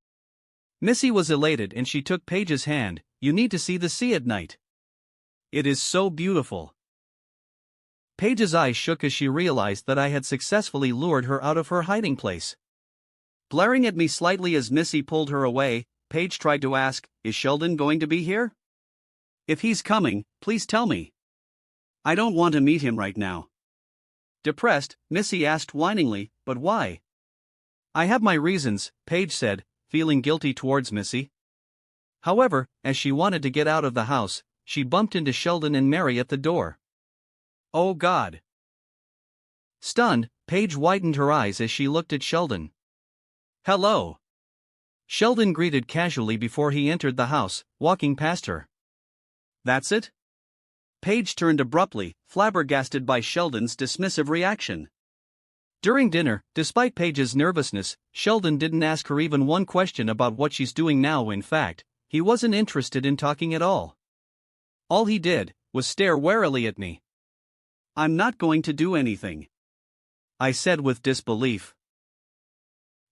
Missy was elated and she took Paige's hand. "You need to see the sea at night. It is so beautiful." Paige's eyes shook as she realized that I had successfully lured her out of her hiding place. Glaring at me slightly as Missy pulled her away, Paige tried to ask, "Is Sheldon going to be here? If he's coming, please tell me. I don't want to meet him right now." Depressed, Missy asked whiningly, "But why?" "I have my reasons," Paige said, feeling guilty towards Missy. However, as she wanted to get out of the house, she bumped into Sheldon and Mary at the door. "Oh God." Stunned, Paige widened her eyes as she looked at Sheldon. "Hello." Sheldon greeted casually before he entered the house, walking past her. "That's it?" Paige turned abruptly, flabbergasted by Sheldon's dismissive reaction. During dinner, despite Paige's nervousness, Sheldon didn't ask her even one question about what she's doing now. In fact, he wasn't interested in talking at all. All he did was stare warily at me. "I'm not going to do anything," I said with disbelief.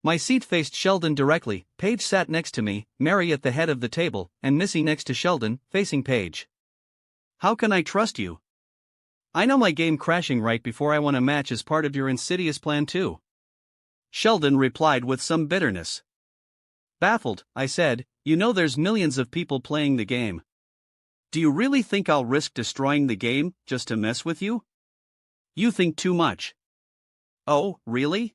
My seat faced Sheldon directly. Paige sat next to me, Mary at the head of the table, and Missy next to Sheldon, facing Paige. "How can I trust you? I know my game crashing right before I won a match is part of your insidious plan too," Sheldon replied with some bitterness. Baffled, I said, "You know there's millions of people playing the game. Do you really think I'll risk destroying the game just to mess with you? You think too much." "Oh, really?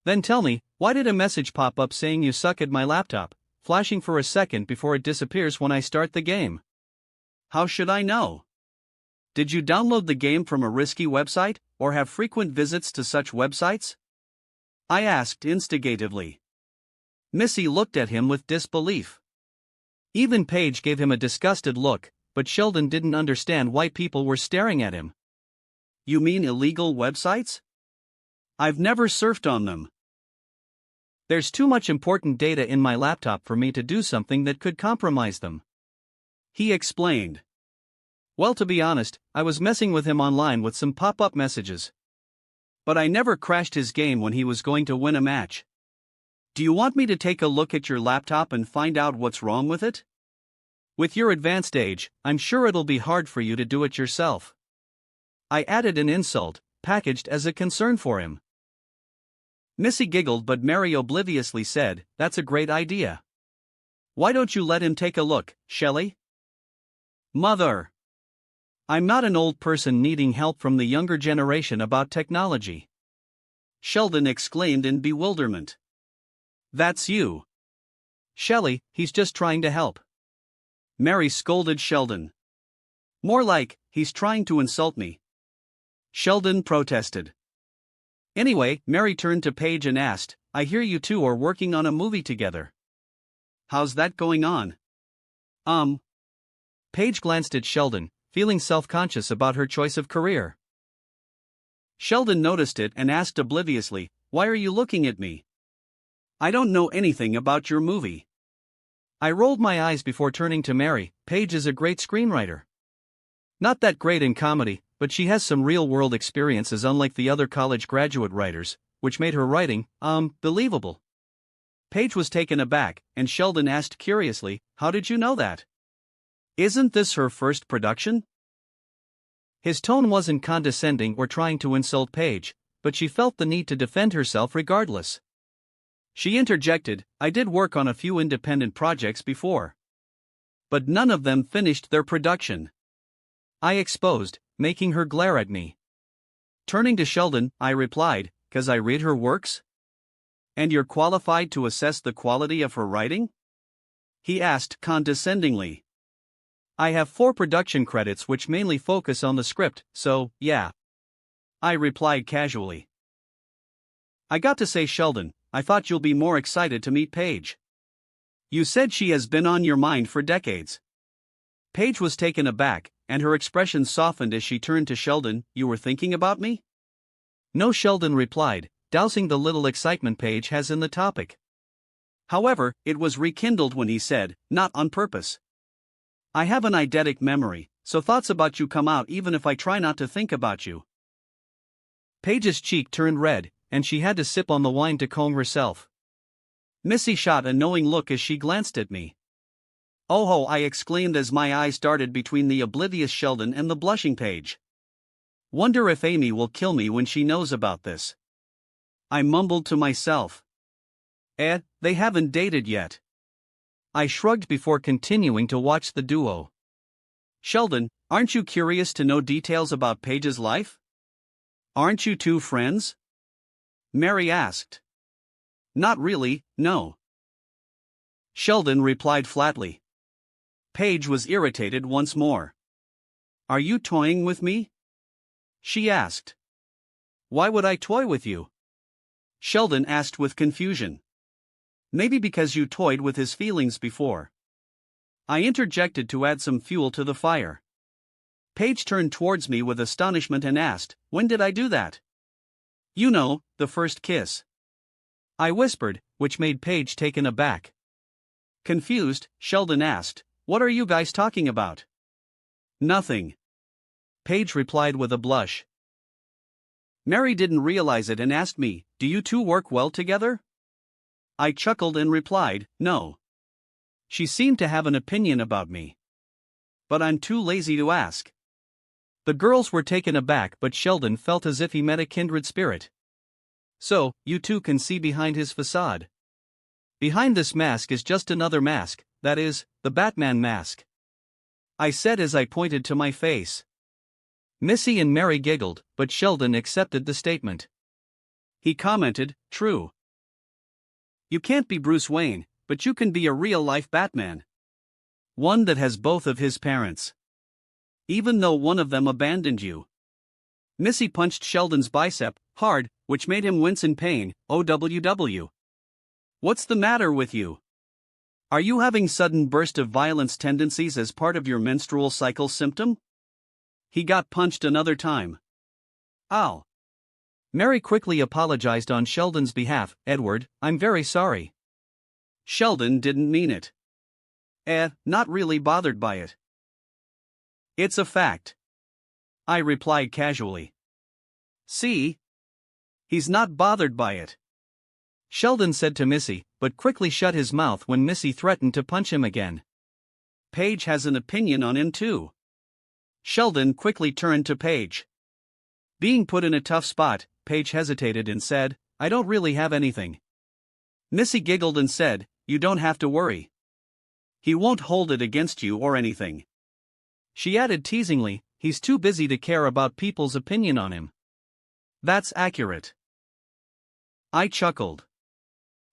Then tell me, why did a message pop up saying you suck at my laptop, flashing for a second before it disappears when I start the game?" "How should I know? Did you download the game from a risky website, or have frequent visits to such websites?" I asked instigatively. Missy looked at him with disbelief. Even Paige gave him a disgusted look, but Sheldon didn't understand why people were staring at him. "You mean illegal websites? I've never surfed on them." There's too much important data in my laptop for me to do something that could compromise them. He explained. Well, to be honest, I was messing with him online with some pop-up messages. But I never crashed his game when he was going to win a match. Do you want me to take a look at your laptop and find out what's wrong with it? With your advanced age, I'm sure it'll be hard for you to do it yourself. I added an insult, packaged as a concern for him. Missy giggled, but Mary obliviously said, "That's a great idea. Why don't you let him take a look, Shelley?" Mother! I'm not an old person needing help from the younger generation about technology. Sheldon exclaimed in bewilderment. That's you. Shelley, he's just trying to help. Mary scolded Sheldon. More like, he's trying to insult me. Sheldon protested. Anyway, Mary turned to Paige and asked, I hear you two are working on a movie together. How's that going on? Paige glanced at Sheldon, feeling self-conscious about her choice of career. Sheldon noticed it and asked obliviously, Why are you looking at me? I don't know anything about your movie. I rolled my eyes before turning to Mary. Paige is a great screenwriter. Not that great in comedy, but she has some real-world experiences unlike the other college graduate writers, which made her writing, believable. Paige was taken aback, and Sheldon asked curiously, How did you know that? Isn't this her first production? His tone wasn't condescending or trying to insult Paige, but she felt the need to defend herself regardless. She interjected, I did work on a few independent projects before. But none of them finished their production. I exposed, making her glare at me. Turning to Sheldon, I replied, 'Cause I read her works? And you're qualified to assess the quality of her writing? He asked condescendingly. I have 4 production credits which mainly focus on the script, so, yeah. I replied casually. I got to say, Sheldon, I thought you'll be more excited to meet Paige. You said she has been on your mind for decades. Paige was taken aback, and her expression softened as she turned to Sheldon. You were thinking about me? No, Sheldon replied, dousing the little excitement Paige has in the topic. However, it was rekindled when he said, not on purpose. I have an eidetic memory, so thoughts about you come out even if I try not to think about you. Paige's cheek turned red, and she had to sip on the wine to calm herself. Missy shot a knowing look as she glanced at me. Oh ho, I exclaimed as my eyes darted between the oblivious Sheldon and the blushing Paige. Wonder if Amy will kill me when she knows about this. I mumbled to myself. They haven't dated yet. I shrugged before continuing to watch the duo. Sheldon, aren't you curious to know details about Paige's life? Aren't you two friends? Mary asked. Not really, no. Sheldon replied flatly. Paige was irritated once more. Are you toying with me? She asked. Why would I toy with you? Sheldon asked with confusion. Maybe because you toyed with his feelings before. I interjected to add some fuel to the fire. Paige turned towards me with astonishment and asked, When did I do that? You know, the first kiss. I whispered, which made Paige taken aback. Confused, Sheldon asked, What are you guys talking about? Nothing. Paige replied with a blush. Mary didn't realize it and asked me, Do you two work well together? I chuckled and replied, No. She seemed to have an opinion about me. But I'm too lazy to ask. The girls were taken aback, but Sheldon felt as if he met a kindred spirit. So, you two can see behind his facade. Behind this mask is just another mask, that is, the Batman mask. I said as I pointed to my face. Missy and Mary giggled, but Sheldon accepted the statement. He commented, True. You can't be Bruce Wayne, but you can be a real-life Batman. One that has both of his parents. Even though one of them abandoned you. Missy punched Sheldon's bicep, hard, which made him wince in pain. OWW. What's the matter with you? Are you having sudden burst of violence tendencies as part of your menstrual cycle symptom? He got punched another time. Ow. Mary quickly apologized on Sheldon's behalf. Edward, I'm very sorry. Sheldon didn't mean it. Not really bothered by it. It's a fact. I replied casually. See? He's not bothered by it. Sheldon said to Missy, but quickly shut his mouth when Missy threatened to punch him again. Paige has an opinion on him too. Sheldon quickly turned to Paige. Being put in a tough spot, Paige hesitated and said, I don't really have anything. Missy giggled and said, You don't have to worry. He won't hold it against you or anything. She added teasingly, He's too busy to care about people's opinion on him. That's accurate. I chuckled.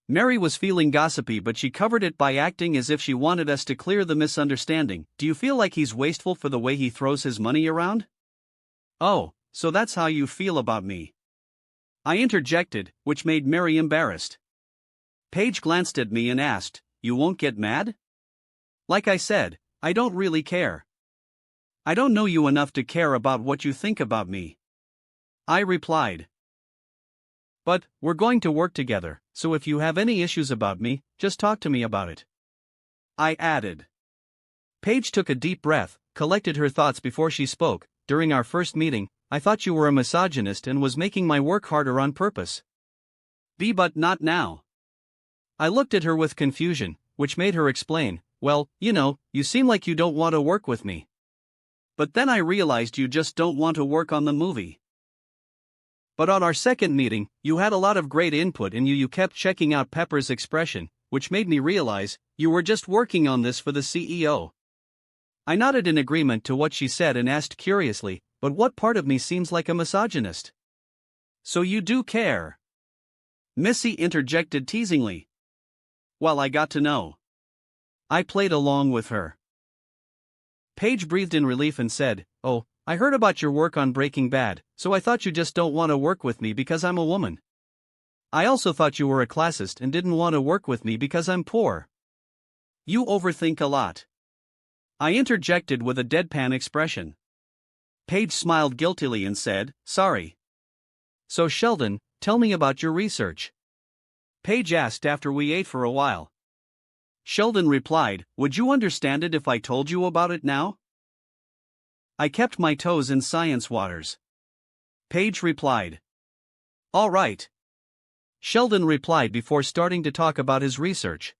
Mary was feeling gossipy, but she covered it by acting as if she wanted us to clear the misunderstanding. Do you feel like he's wasteful for the way he throws his money around? Oh, so that's how you feel about me. I interjected, which made Mary embarrassed. Paige glanced at me and asked, You won't get mad? Like I said, I don't really care. I don't know you enough to care about what you think about me. I replied. But, we're going to work together, so if you have any issues about me, just talk to me about it. I added. Paige took a deep breath, collected her thoughts before she spoke. During our first meeting, I thought you were a misogynist and was making my work harder on purpose. But not now. I looked at her with confusion, which made her explain, Well, you seem like you don't want to work with me. But then I realized you just don't want to work on the movie. But on our second meeting, you had a lot of great input and you kept checking out Pepper's expression, which made me realize you were just working on this for the CEO. I nodded in agreement to what she said and asked curiously, But what part of me seems like a misogynist? So you do care? Missy interjected teasingly. Well, I got to know. I played along with her. Paige breathed in relief and said, Oh, I heard about your work on Breaking Bad, so I thought you just don't want to work with me because I'm a woman. I also thought you were a classist and didn't want to work with me because I'm poor. You overthink a lot. I interjected with a deadpan expression. Paige smiled guiltily and said, Sorry. So Sheldon, tell me about your research. Paige asked after we ate for a while. Sheldon replied, Would you understand it if I told you about it now? I kept my toes in science waters. Paige replied. All right. Sheldon replied before starting to talk about his research.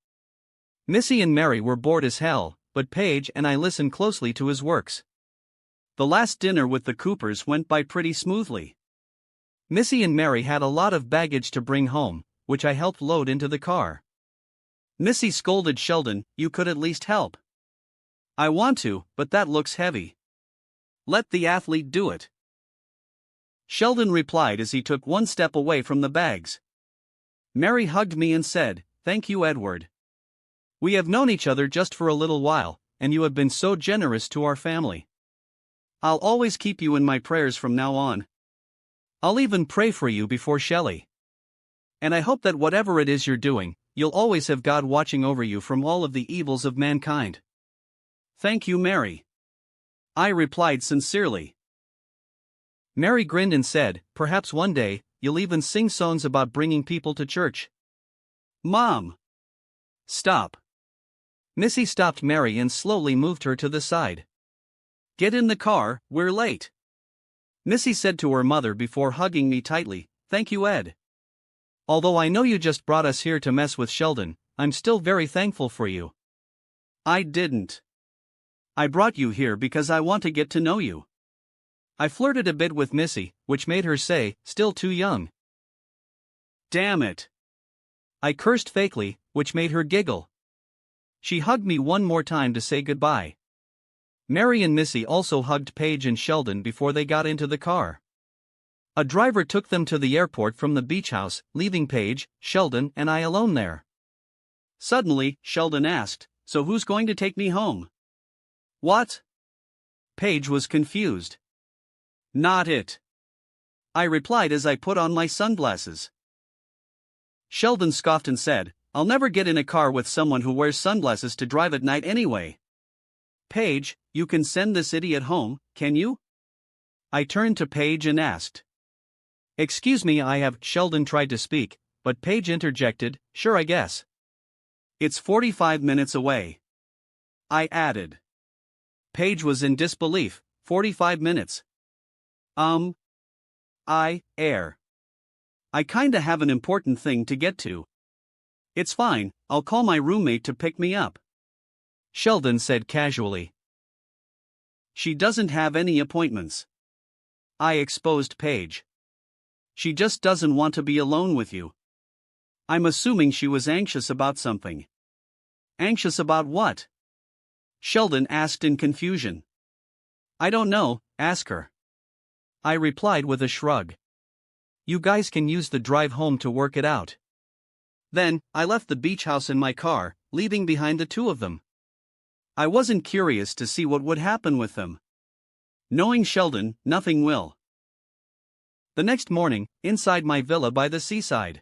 Missy and Mary were bored as hell, but Paige and I listened closely to his works. The last dinner with the Coopers went by pretty smoothly. Missy and Mary had a lot of baggage to bring home, which I helped load into the car. Missy scolded Sheldon, You could at least help. I want to, but that looks heavy. Let the athlete do it. Sheldon replied as he took one step away from the bags. Mary hugged me and said, Thank you, Edward. We have known each other just for a little while, and you have been so generous to our family. I'll always keep you in my prayers from now on. I'll even pray for you before Shelley. And I hope that whatever it is you're doing, you'll always have God watching over you from all of the evils of mankind. Thank you, Mary. I replied sincerely. Mary grinned and said, Perhaps one day, you'll even sing songs about bringing people to church. Mom! Stop. Missy stopped Mary and slowly moved her to the side. Get in the car, we're late. Missy said to her mother before hugging me tightly, Thank you, Ed. Although I know you just brought us here to mess with Sheldon, I'm still very thankful for you. I didn't. I brought you here because I want to get to know you. I flirted a bit with Missy, which made her say, Still too young. Damn it. I cursed fakely, which made her giggle. She hugged me one more time to say goodbye. Mary and Missy also hugged Paige and Sheldon before they got into the car. A driver took them to the airport from the beach house, leaving Paige, Sheldon, and I alone there. Suddenly, Sheldon asked, So who's going to take me home? What? Paige was confused. Not it. I replied as I put on my sunglasses. Sheldon scoffed and said, I'll never get in a car with someone who wears sunglasses to drive at night anyway. Paige, you can send this idiot home, can you? I turned to Paige and asked. Excuse me, Sheldon tried to speak, but Paige interjected, sure, I guess. It's 45 minutes away, I added. Paige was in disbelief. 45 minutes. I kinda have an important thing to get to. It's fine, I'll call my roommate to pick me up, Sheldon said casually. She doesn't have any appointments, I exposed Paige. She just doesn't want to be alone with you. I'm assuming she was anxious about something. Anxious about what? Sheldon asked in confusion. I don't know, ask her, I replied with a shrug. You guys can use the drive home to work it out. Then, I left the beach house in my car, leaving behind the two of them. I wasn't curious to see what would happen with them. Knowing Sheldon, nothing will. The next morning, inside my villa by the seaside.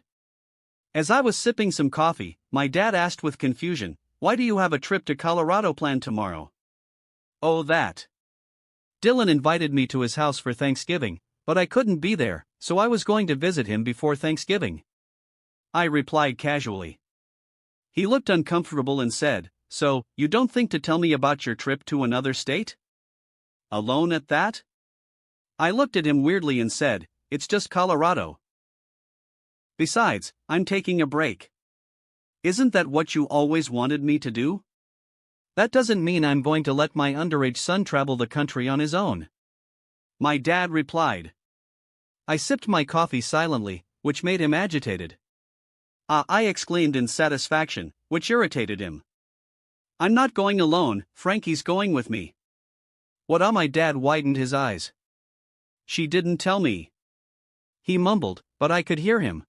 As I was sipping some coffee, my dad asked with confusion, why do you have a trip to Colorado planned tomorrow? Oh, that. Dylan invited me to his house for Thanksgiving, but I couldn't be there, so I was going to visit him before Thanksgiving, I replied casually. He looked uncomfortable and said, so, you don't think to tell me about your trip to another state? Alone at that? I looked at him weirdly and said, it's just Colorado. Besides, I'm taking a break. Isn't that what you always wanted me to do? That doesn't mean I'm going to let my underage son travel the country on his own, my dad replied. I sipped my coffee silently, which made him agitated. I exclaimed in satisfaction, which irritated him. I'm not going alone, Frankie's going with me. What? My dad widened his eyes. She didn't tell me, he mumbled, but I could hear him.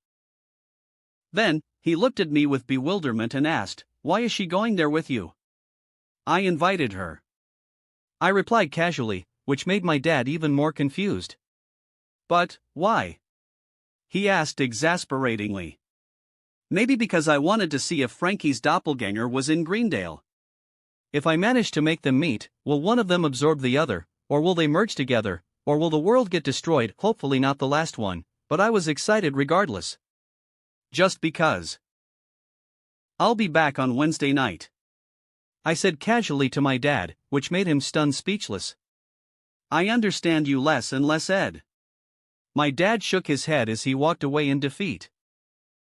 Then, he looked at me with bewilderment and asked, why is she going there with you? I invited her, I replied casually, which made my dad even more confused. But, why? He asked exasperatingly. Maybe because I wanted to see if Frankie's doppelganger was in Greendale. If I manage to make them meet, will one of them absorb the other, or will they merge together, or will the world get destroyed? Hopefully not the last one, but I was excited regardless. Just because. I'll be back on Wednesday night, I said casually to my dad, which made him stunned speechless. I understand you less and less, Ed. My dad shook his head as he walked away in defeat.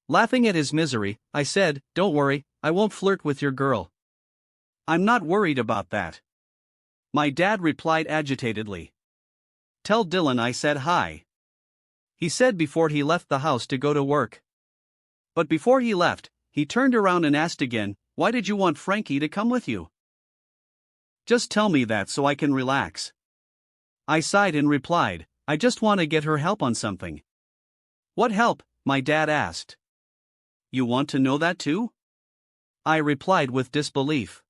Laughing at his misery, I said, don't worry, I won't flirt with your girl. I'm not worried about that, my dad replied agitatedly. Tell Dylan I said hi, he said before he left the house to go to work. But before he left, he turned around and asked again, why did you want Frankie to come with you? Just tell me that so I can relax. I sighed and replied, I just want to get her help on something. What help? My dad asked. You want to know that too? I replied with disbelief.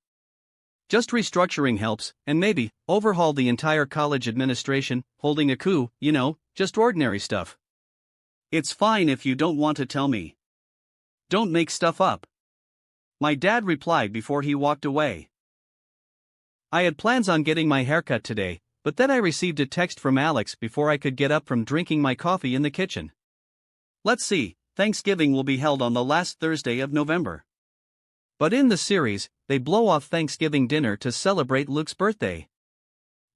Just restructuring helps, and maybe overhaul the entire college administration, holding a coup, just ordinary stuff. It's fine if you don't want to tell me. Don't make stuff up, my dad replied before he walked away. I had plans on getting my haircut today, but then I received a text from Alex before I could get up from drinking my coffee in the kitchen. Let's see, Thanksgiving will be held on the last Thursday of November. But in the series, they blow off Thanksgiving dinner to celebrate Luke's birthday.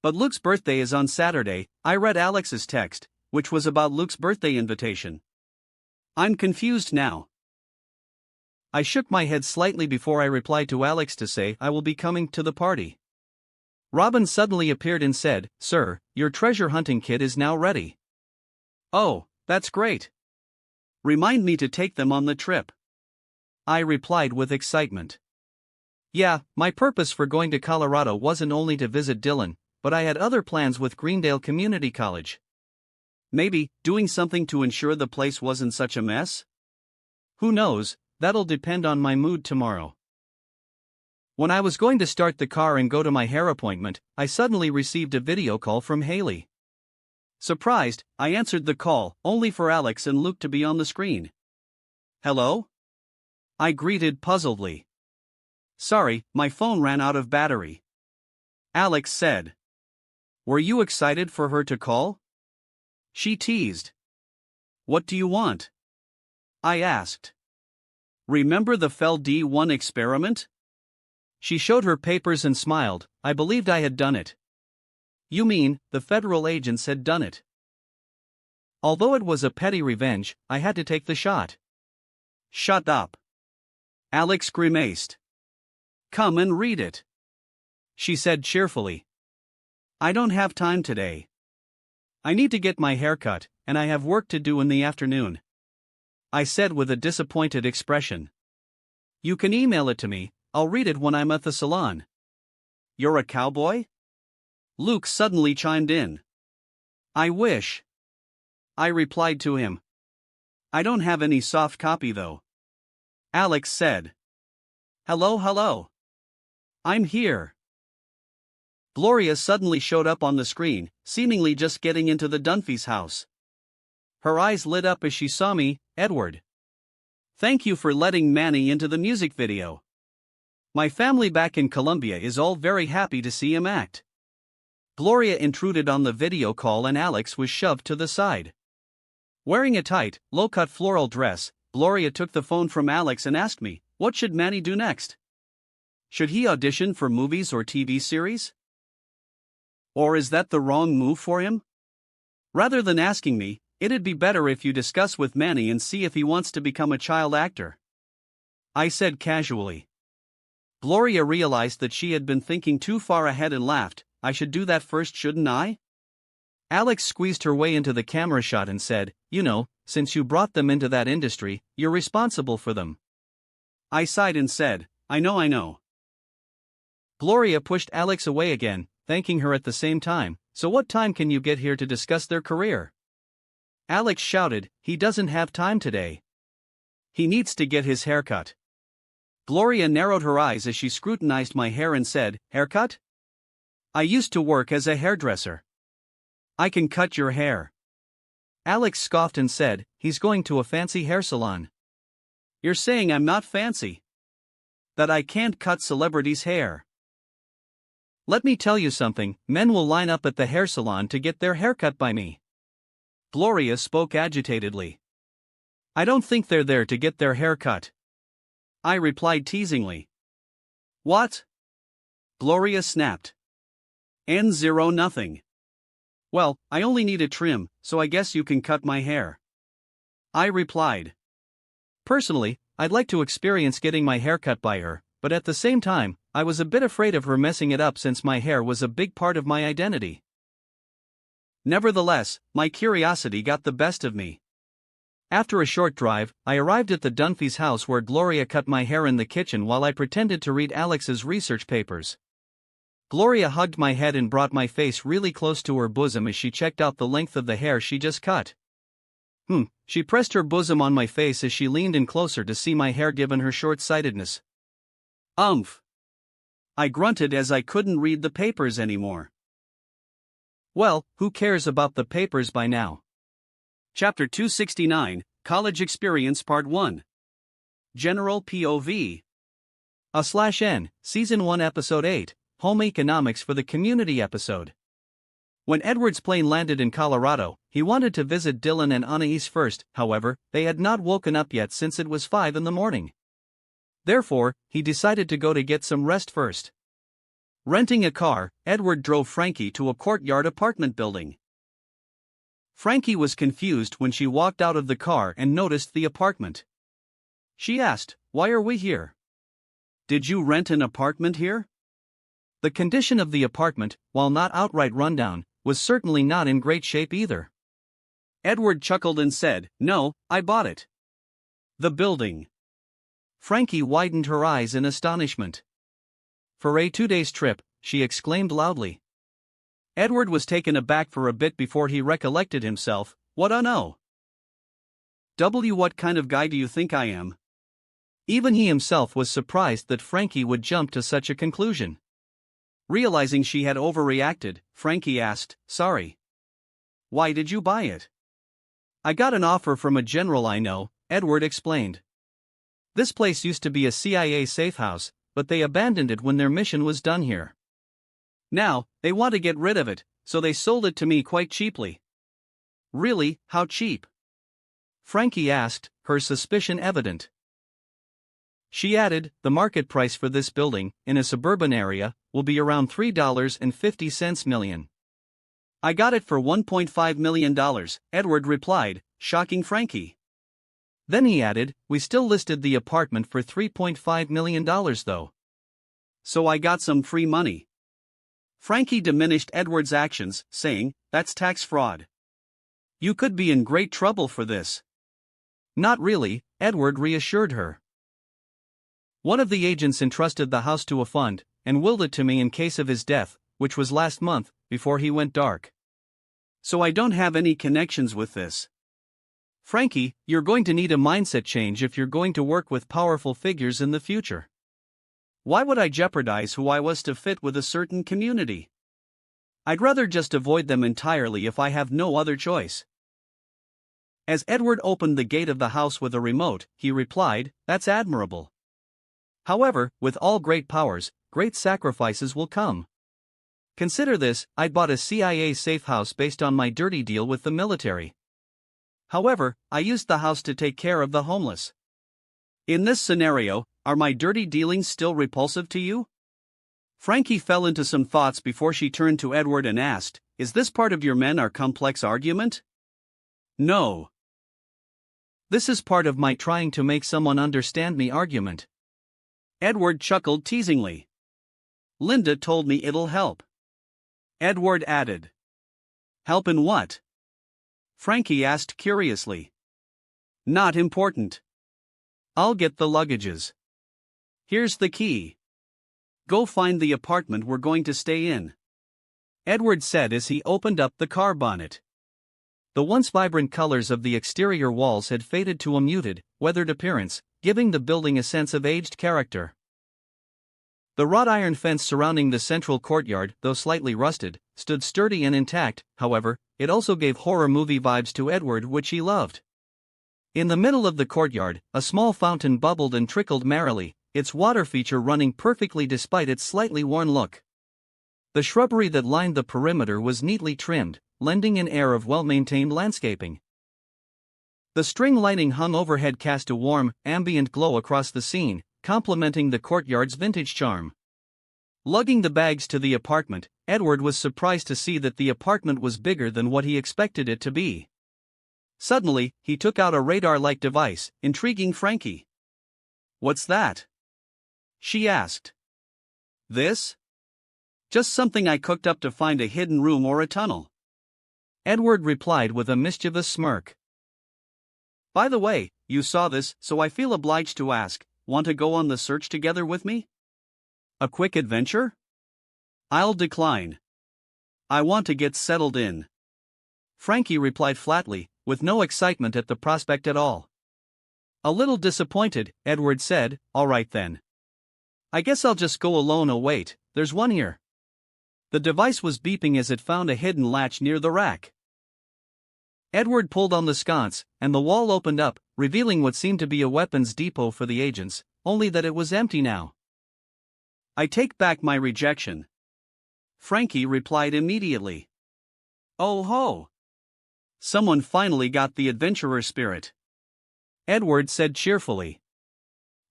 But Luke's birthday is on Saturday. I read Alex's text, which was about Luke's birthday invitation. I'm confused now. I shook my head slightly before I replied to Alex to say I will be coming to the party. Robin suddenly appeared and said, Sir, your treasure hunting kit is now ready. Oh, that's great. Remind me to take them on the trip, I replied with excitement. Yeah, my purpose for going to Colorado wasn't only to visit Dylan, but I had other plans with Greendale Community College. Maybe, doing something to ensure the place wasn't such a mess? Who knows, that'll depend on my mood tomorrow. When I was going to start the car and go to my hair appointment, I suddenly received a video call from Haley. Surprised, I answered the call, only for Alex and Luke to be on the screen. Hello? I greeted puzzledly. Sorry, my phone ran out of battery, Alex said. Were you excited for her to call? She teased. What do you want? I asked. Remember the Fel D1 experiment? She showed her papers and smiled. I believed I had done it. You mean, the federal agents had done it? Although it was a petty revenge, I had to take the shot. Shut up. Alex grimaced. Come and read it, she said cheerfully. I don't have time today. I need to get my hair cut, and I have work to do in the afternoon, I said with a disappointed expression. You can email it to me, I'll read it when I'm at the salon. You're a cowboy? Luke suddenly chimed in. I wish. I replied to him. I don't have any soft copy though. Alex said. Hello. I'm here. Gloria suddenly showed up on the screen, seemingly just getting into the Dunphys' house. Her eyes lit up as she saw me, Edward. Thank you for letting Manny into the music video. My family back in Colombia is all very happy to see him act. Gloria intruded on the video call and Alex was shoved to the side. Wearing a tight, low-cut floral dress, Gloria took the phone from Alex and asked me, what should Manny do next? Should he audition for movies or TV series? Or is that the wrong move for him? Rather than asking me, it'd be better if you discuss with Manny and see if he wants to become a child actor, I said casually. Gloria realized that she had been thinking too far ahead and laughed. I should do that first, shouldn't I? Alex squeezed her way into the camera shot and said, you know, since you brought them into that industry, you're responsible for them. I sighed and said, I know. Gloria pushed Alex away again, thanking her at the same time. So what time can you get here to discuss their career? Alex shouted, he doesn't have time today. He needs to get his haircut. Gloria narrowed her eyes as she scrutinized my hair and said, haircut? I used to work as a hairdresser. I can cut your hair. Alex scoffed and said, he's going to a fancy hair salon. You're saying I'm not fancy? That I can't cut celebrities' hair? Let me tell you something, men will line up at the hair salon to get their hair cut by me. Gloria spoke agitatedly. I don't think they're there to get their hair cut. I replied teasingly. What? Gloria snapped. N0 nothing. Well, I only need a trim, so I guess you can cut my hair. I replied. Personally, I'd like to experience getting my hair cut by her, but at the same time, I was a bit afraid of her messing it up since my hair was a big part of my identity. Nevertheless, my curiosity got the best of me. After a short drive, I arrived at the Dunphys' house where Gloria cut my hair in the kitchen while I pretended to read Alex's research papers. Gloria hugged my head and brought my face really close to her bosom as she checked out the length of the hair she just cut. She pressed her bosom on my face as she leaned in closer to see my hair given her short-sightedness. I grunted as I couldn't read the papers anymore. Well, who cares about the papers by now? Chapter 269, College Experience Part 1. General POV. /N, Season 1 Episode 8, Home Economics for the Community episode. When Edward's plane landed in Colorado, he wanted to visit Dylan and Anais first. However, they had not woken up yet since it was 5 in the morning. Therefore, he decided to go to get some rest first. Renting a car, Edward drove Frankie to a courtyard apartment building. Frankie was confused when she walked out of the car and noticed the apartment. She asked, "Why are we here? Did you rent an apartment here?" The condition of the apartment, while not outright rundown, was certainly not in great shape either. Edward chuckled and said, "No, I bought it." The building. Frankie widened her eyes in astonishment. "For a 2 days trip," she exclaimed loudly. Edward was taken aback for a bit before he recollected himself. "What on no? What kind of guy do you think I am?" Even he himself was surprised that Frankie would jump to such a conclusion. Realizing she had overreacted, Frankie asked, "Sorry. Why did you buy it?" "I got an offer from a general I know," Edward explained. "This place used to be a CIA safe house, but they abandoned it when their mission was done here. Now, they want to get rid of it, so they sold it to me quite cheaply." "Really, how cheap?" Frankie asked, her suspicion evident. She added, the market price for this building, in a suburban area, will be around $3.50 million. I got it for $1.5 million, Edward replied, shocking Frankie. Then he added, we still listed the apartment for $3.5 million though. So I got some free money. Frankie diminished Edward's actions, saying, that's tax fraud. You could be in great trouble for this. Not really, Edward reassured her. One of the agents entrusted the house to a fund, and willed it to me in case of his death, which was last month, before he went dark. So I don't have any connections with this. Frankie, you're going to need a mindset change if you're going to work with powerful figures in the future. Why would I jeopardize who I was to fit with a certain community? I'd rather just avoid them entirely if I have no other choice. As Edward opened the gate of the house with a remote, he replied, that's admirable. However, with all great powers, great sacrifices will come. Consider this, I bought a CIA safe house based on my dirty deal with the military. However, I used the house to take care of the homeless. In this scenario, are my dirty dealings still repulsive to you? Frankie fell into some thoughts before she turned to Edward and asked, is this part of your men are complex argument? No. This is part of my trying to make someone understand me argument. Edward chuckled teasingly. Linda told me it'll help. Edward added. Help in what? Frankie asked curiously. Not important. I'll get the luggages. Here's the key. Go find the apartment we're going to stay in. Edward said as he opened up the car bonnet. The once vibrant colors of the exterior walls had faded to a muted, weathered appearance, giving the building a sense of aged character. The wrought iron fence surrounding the central courtyard, though slightly rusted, stood sturdy and intact. However, it also gave horror movie vibes to Edward, which he loved. In the middle of the courtyard, a small fountain bubbled and trickled merrily, its water feature running perfectly despite its slightly worn look. The shrubbery that lined the perimeter was neatly trimmed, lending an air of well-maintained landscaping. The string lighting hung overhead cast a warm, ambient glow across the scene, complementing the courtyard's vintage charm. Lugging the bags to the apartment, Edward was surprised to see that the apartment was bigger than what he expected it to be. Suddenly, he took out a radar-like device, intriguing Frankie. What's that? She asked. This? Just something I cooked up to find a hidden room or a tunnel. Edward replied with a mischievous smirk. By the way, you saw this, so I feel obliged to ask, want to go on the search together with me? A quick adventure? I'll decline. I want to get settled in. Frankie replied flatly, with no excitement at the prospect at all. A little disappointed, Edward said, all right then. I guess I'll just go alone. Oh wait, there's one here. The device was beeping as it found a hidden latch near the rack. Edward pulled on the sconce, and the wall opened up, revealing what seemed to be a weapons depot for the agents, only that it was empty now. I take back my rejection. Frankie replied immediately. Oh ho! Someone finally got the adventurer spirit. Edward said cheerfully.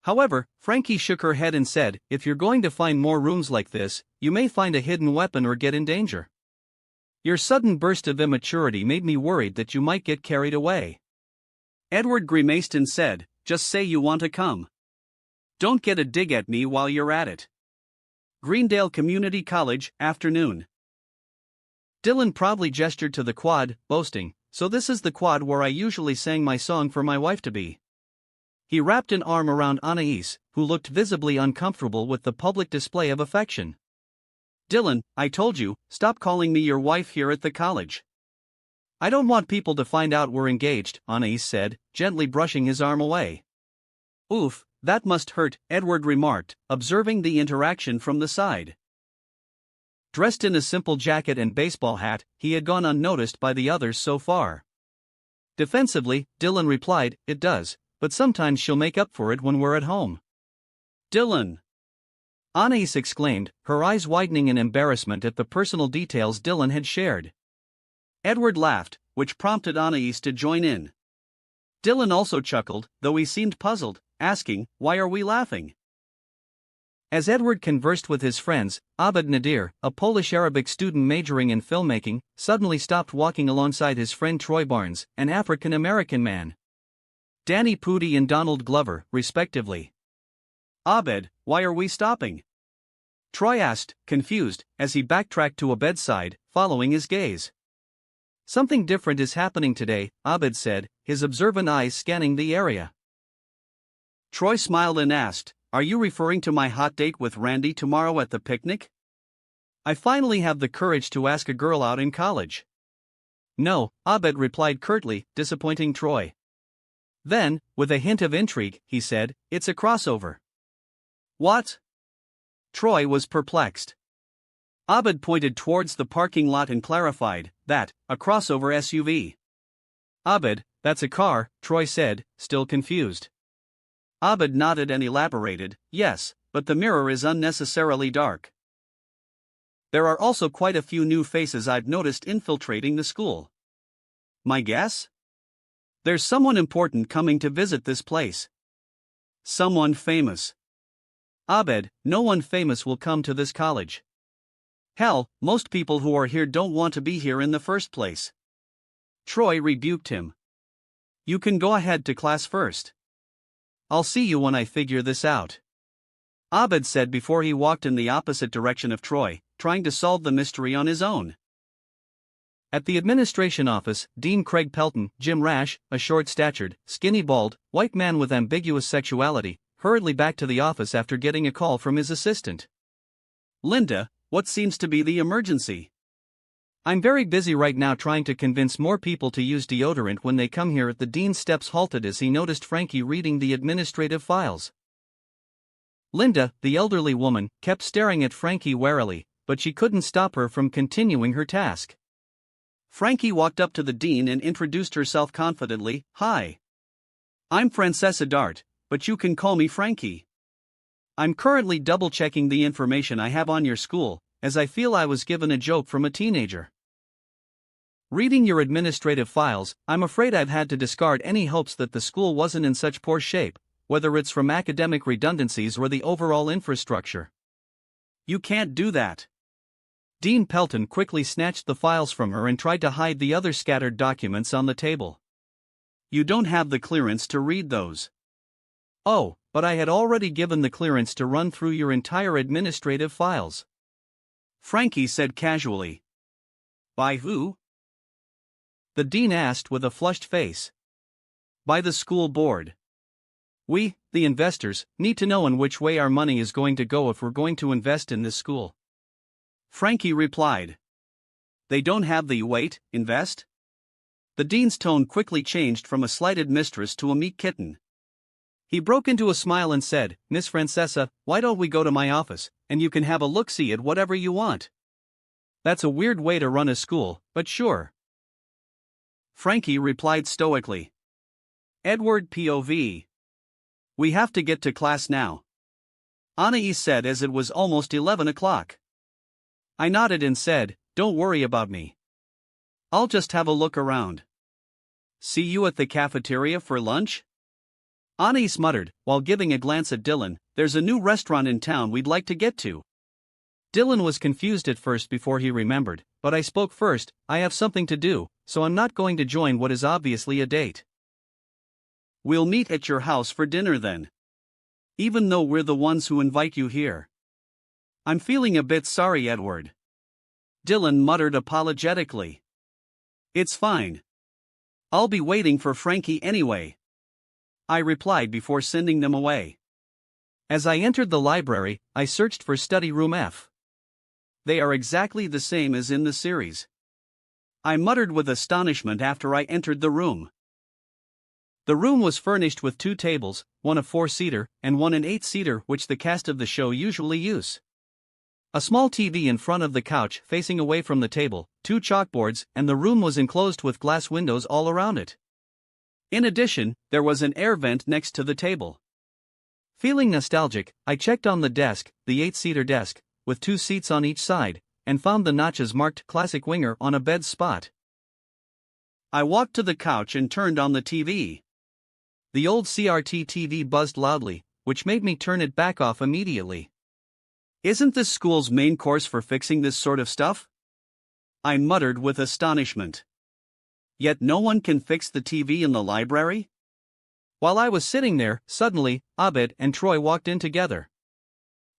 However, Frankie shook her head and said, if you're going to find more rooms like this, you may find a hidden weapon or get in danger. Your sudden burst of immaturity made me worried that you might get carried away. Edward grimaced and said, just say you want to come. Don't get a dig at me while you're at it. Greendale Community College, afternoon. Dylan proudly gestured to the quad, boasting, so this is the quad where I usually sang my song for my wife to be. He wrapped an arm around Anais, who looked visibly uncomfortable with the public display of affection. Dylan, I told you, stop calling me your wife here at the college. I don't want people to find out we're engaged, Anais said, gently brushing his arm away. Oof, that must hurt, Edward remarked, observing the interaction from the side. Dressed in a simple jacket and baseball hat, he had gone unnoticed by the others so far. Defensively, Dylan replied, it does, but sometimes she'll make up for it when we're at home. Dylan! Anais exclaimed, her eyes widening in embarrassment at the personal details Dylan had shared. Edward laughed, which prompted Anais to join in. Dylan also chuckled, though he seemed puzzled, asking, "Why are we laughing?" As Edward conversed with his friends, Abed Nadir, a Polish Arabic student majoring in filmmaking, suddenly stopped walking alongside his friend Troy Barnes, an African American man. Danny Pudi and Donald Glover, respectively. "Abed, why are we stopping?" Troy asked, confused, as he backtracked to Abed's side, following his gaze. "Something different is happening today," Abed said, his observant eyes scanning the area. Troy smiled and asked, "Are you referring to my hot date with Randy tomorrow at the picnic?" "I finally have the courage to ask a girl out in college." "No," Abed replied curtly, disappointing Troy. Then, with a hint of intrigue, he said, "It's a crossover." "What?" Troy was perplexed. Abed pointed towards the parking lot and clarified, "That, a crossover SUV." "Abed, that's a car," Troy said, still confused. Abed nodded and elaborated, "Yes, but the mirror is unnecessarily dark. There are also quite a few new faces I've noticed infiltrating the school." "My guess?" "There's someone important coming to visit this place." "Someone famous." "Abed, no one famous will come to this college. Hell, most people who are here don't want to be here in the first place." Troy rebuked him. "You can go ahead to class first." "I'll see you when I figure this out," Abed said before he walked in the opposite direction of Troy, trying to solve the mystery on his own. At the administration office, Dean Craig Pelton, Jim Rash, a short-statured, skinny-bald, white man with ambiguous sexuality, hurriedly back to the office after getting a call from his assistant. "Linda, what seems to be the emergency?" "I'm very busy right now trying to convince more people to use deodorant when they come here." At the dean's steps halted as he noticed Frankie reading the administrative files. Linda, the elderly woman, kept staring at Frankie warily, but she couldn't stop her from continuing her task. Frankie walked up to the dean and introduced herself confidently, "Hi. I'm Francesca Dart, but you can call me Frankie. I'm currently double-checking the information I have on your school, as I feel I was given a joke from a teenager. Reading your administrative files, I'm afraid I've had to discard any hopes that the school wasn't in such poor shape, whether it's from academic redundancies or the overall infrastructure." "You can't do that." Dean Pelton quickly snatched the files from her and tried to hide the other scattered documents on the table. "You don't have the clearance to read those." "Oh, but I had already given the clearance to run through your entire administrative files," Frankie said casually. "By who?" the dean asked with a flushed face. "By the school board. We, the investors, need to know in which way our money is going to go if we're going to invest in this school," Frankie replied. "They don't have the invest?" The dean's tone quickly changed from a slighted mistress to a meek kitten. He broke into a smile and said, "Miss Francesca, why don't we go to my office, and you can have a look-see at whatever you want?" "That's a weird way to run a school, but sure," Frankie replied stoically. "Edward POV. We have to get to class now," Anais said as it was almost 11 o'clock. I nodded and said, "Don't worry about me. I'll just have a look around." "See you at the cafeteria for lunch?" Anais muttered, while giving a glance at Dylan, "There's a new restaurant in town we'd like to get to." Dylan was confused at first before he remembered, but I spoke first. "I have something to do, so I'm not going to join what is obviously a date." "We'll meet at your house for dinner then. Even though we're the ones who invite you here." "I'm feeling a bit sorry, Edward," Dylan muttered apologetically. "It's fine. I'll be waiting for Frankie anyway," I replied before sending them away. As I entered the library, I searched for Study Room F. "They are exactly the same as in the series," I muttered with astonishment after I entered the room. The room was furnished with 2 tables, one a 4-seater, and one an 8-seater, which the cast of the show usually use. A small TV in front of the couch facing away from the table, 2 chalkboards, and the room was enclosed with glass windows all around it. In addition, there was an air vent next to the table. Feeling nostalgic, I checked on the desk, the 8-seater desk, with 2 seats on each side, and found the notches marked Classic Winger on a bed spot. I walked to the couch and turned on the TV. The old CRT TV buzzed loudly, which made me turn it back off immediately. Isn't this school's main course for fixing this sort of stuff? I muttered with astonishment. Yet no one can fix the TV in the library? While I was sitting there, suddenly, Abed and Troy walked in together.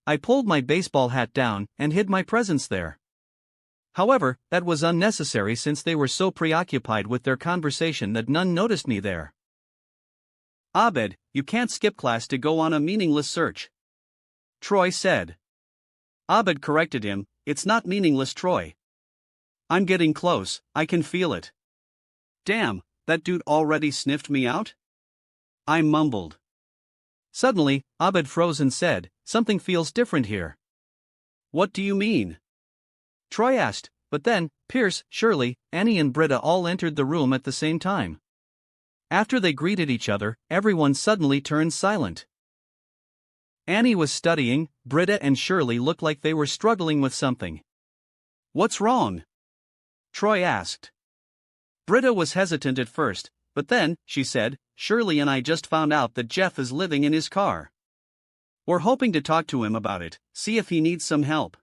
I pulled my baseball hat down and hid my presence there. However, that was unnecessary since they were so preoccupied with their conversation that none noticed me there. Abed, you can't skip class to go on a meaningless search, Troy said. Abed corrected him, it's not meaningless, Troy. I'm getting close, I can feel it. Damn, that dude already sniffed me out? I mumbled. Suddenly, Abed froze and said, something feels different here. What do you mean? Troy asked, but then, Pierce, Shirley, Annie and Britta all entered the room at the same time. After they greeted each other, everyone suddenly turned silent. Annie was studying, Britta and Shirley looked like they were struggling with something. What's wrong? Troy asked. Britta was hesitant at first, but then, she said, Shirley and I just found out that Jeff is living in his car. We're hoping to talk to him about it, see if he needs some help.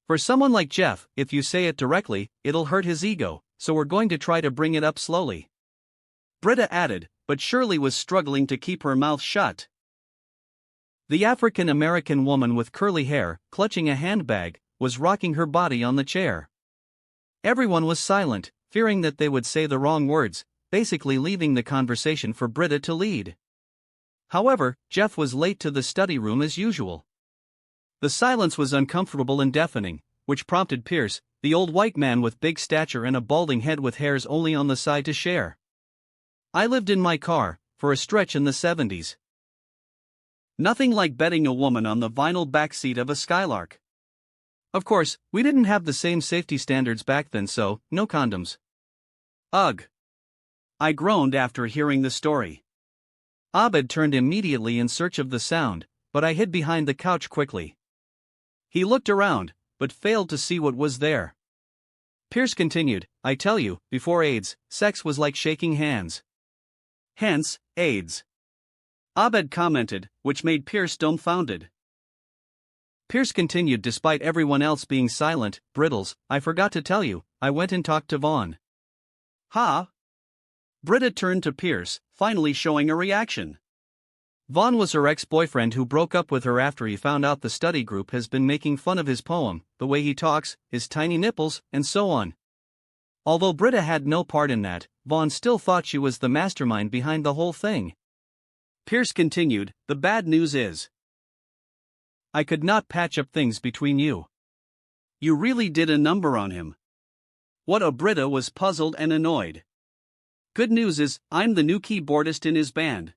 For someone like Jeff, if you say it directly, it'll hurt his ego, so we're going to try to bring it up slowly. Britta added, but Shirley was struggling to keep her mouth shut. The African-American woman with curly hair, clutching a handbag, was rocking her body on the chair. Everyone was silent, fearing that they would say the wrong words, basically leaving the conversation for Britta to lead. However, Jeff was late to the study room as usual. The silence was uncomfortable and deafening, which prompted Pierce, the old white man with big stature and a balding head with hairs only on the side, to share. I lived in my car, for a stretch in the 70s. Nothing like betting a woman on the vinyl backseat of a Skylark. Of course, we didn't have the same safety standards back then, so, no condoms. Ugh. I groaned after hearing the story. Abed turned immediately in search of the sound, but I hid behind the couch quickly. He looked around, but failed to see what was there. Pierce continued, I tell you, before AIDS, sex was like shaking hands. Hence, AIDS. Abed commented, which made Pierce dumbfounded. Pierce continued despite everyone else being silent, Brittles, I forgot to tell you, I went and talked to Vaughn. Ha! Britta turned to Pierce, finally showing a reaction. Vaughn was her ex-boyfriend who broke up with her after he found out the study group has been making fun of his poem, the way he talks, his tiny nipples, and so on. Although Britta had no part in that, Vaughn still thought she was the mastermind behind the whole thing. Pierce continued, the bad news is, I could not patch up things between you. You really did a number on him. What? Britta was puzzled and annoyed. Good news is, I'm the new keyboardist in his band,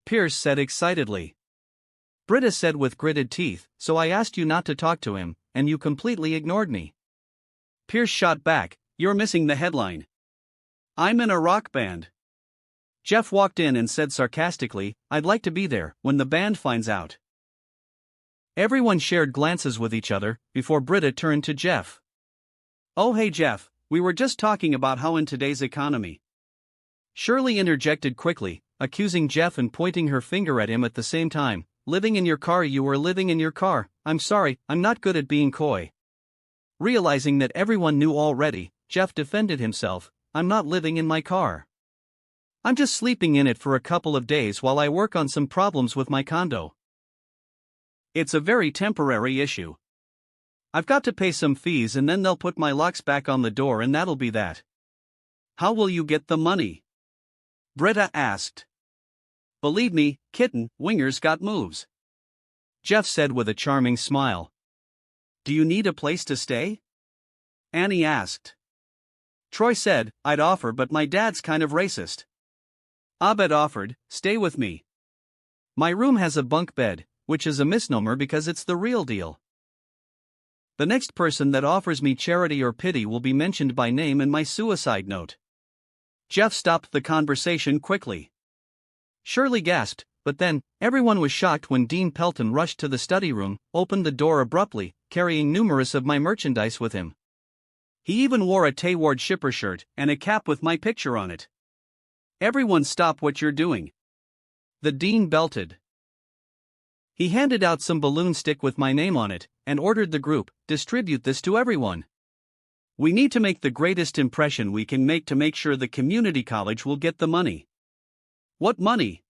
Pierce said excitedly. Britta said with gritted teeth, so I asked you not to talk to him, and you completely ignored me. Pierce shot back, you're missing the headline. I'm in a rock band. Jeff walked in and said sarcastically, I'd like to be there when the band finds out. Everyone shared glances with each other, before Britta turned to Jeff. Oh hey Jeff, we were just talking about how in today's economy. Shirley interjected quickly, accusing Jeff and pointing her finger at him at the same time. Living in your car, you were living in your car. I'm sorry, I'm not good at being coy. Realizing that everyone knew already, Jeff defended himself, I'm not living in my car. I'm just sleeping in it for a couple of days while I work on some problems with my condo. It's a very temporary issue. I've got to pay some fees and then they'll put my locks back on the door and that'll be that. How will you get the money? Britta asked. Believe me, kitten, Winger's got moves, Jeff said with a charming smile. Do you need a place to stay? Annie asked. Troy said, I'd offer, but my dad's kind of racist. Abed offered, stay with me. My room has a bunk bed, which is a misnomer because it's the real deal. The next person that offers me charity or pity will be mentioned by name in my suicide note. Jeff stopped the conversation quickly. Shirley gasped, but then, everyone was shocked when Dean Pelton rushed to the study room, opened the door abruptly, carrying numerous of my merchandise with him. He even wore a Tayward shipper shirt and a cap with my picture on it. Everyone stop what you're doing. The dean belted. He handed out some balloon stick with my name on it, and ordered the group, distribute this to everyone. We need to make the greatest impression we can make to make sure the community college will get the money. What money?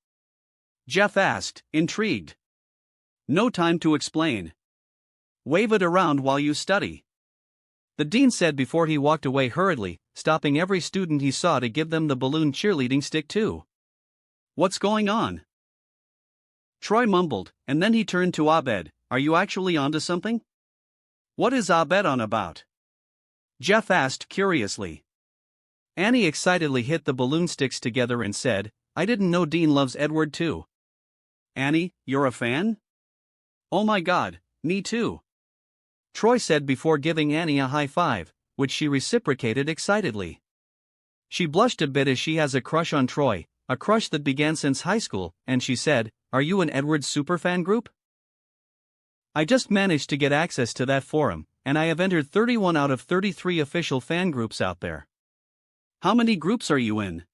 Jeff asked, intrigued. No time to explain. Wave it around while you study. The dean said before he walked away hurriedly, stopping every student he saw to give them the balloon cheerleading stick too. What's going on? Troy mumbled, and then he turned to Abed. Are you actually onto something? What is Abed on about? Jeff asked curiously. Annie excitedly hit the balloon sticks together and said, I didn't know Dean loves Edward too. Annie, you're a fan? Oh my god, me too. Troy said before giving Annie a high five, which she reciprocated excitedly. She blushed a bit as she has a crush on Troy, a crush that began since high school, and she said, Are you an Edward superfan group? I just managed to get access to that forum, and I have entered 31 out of 33 official fan groups out there. How many groups are you in?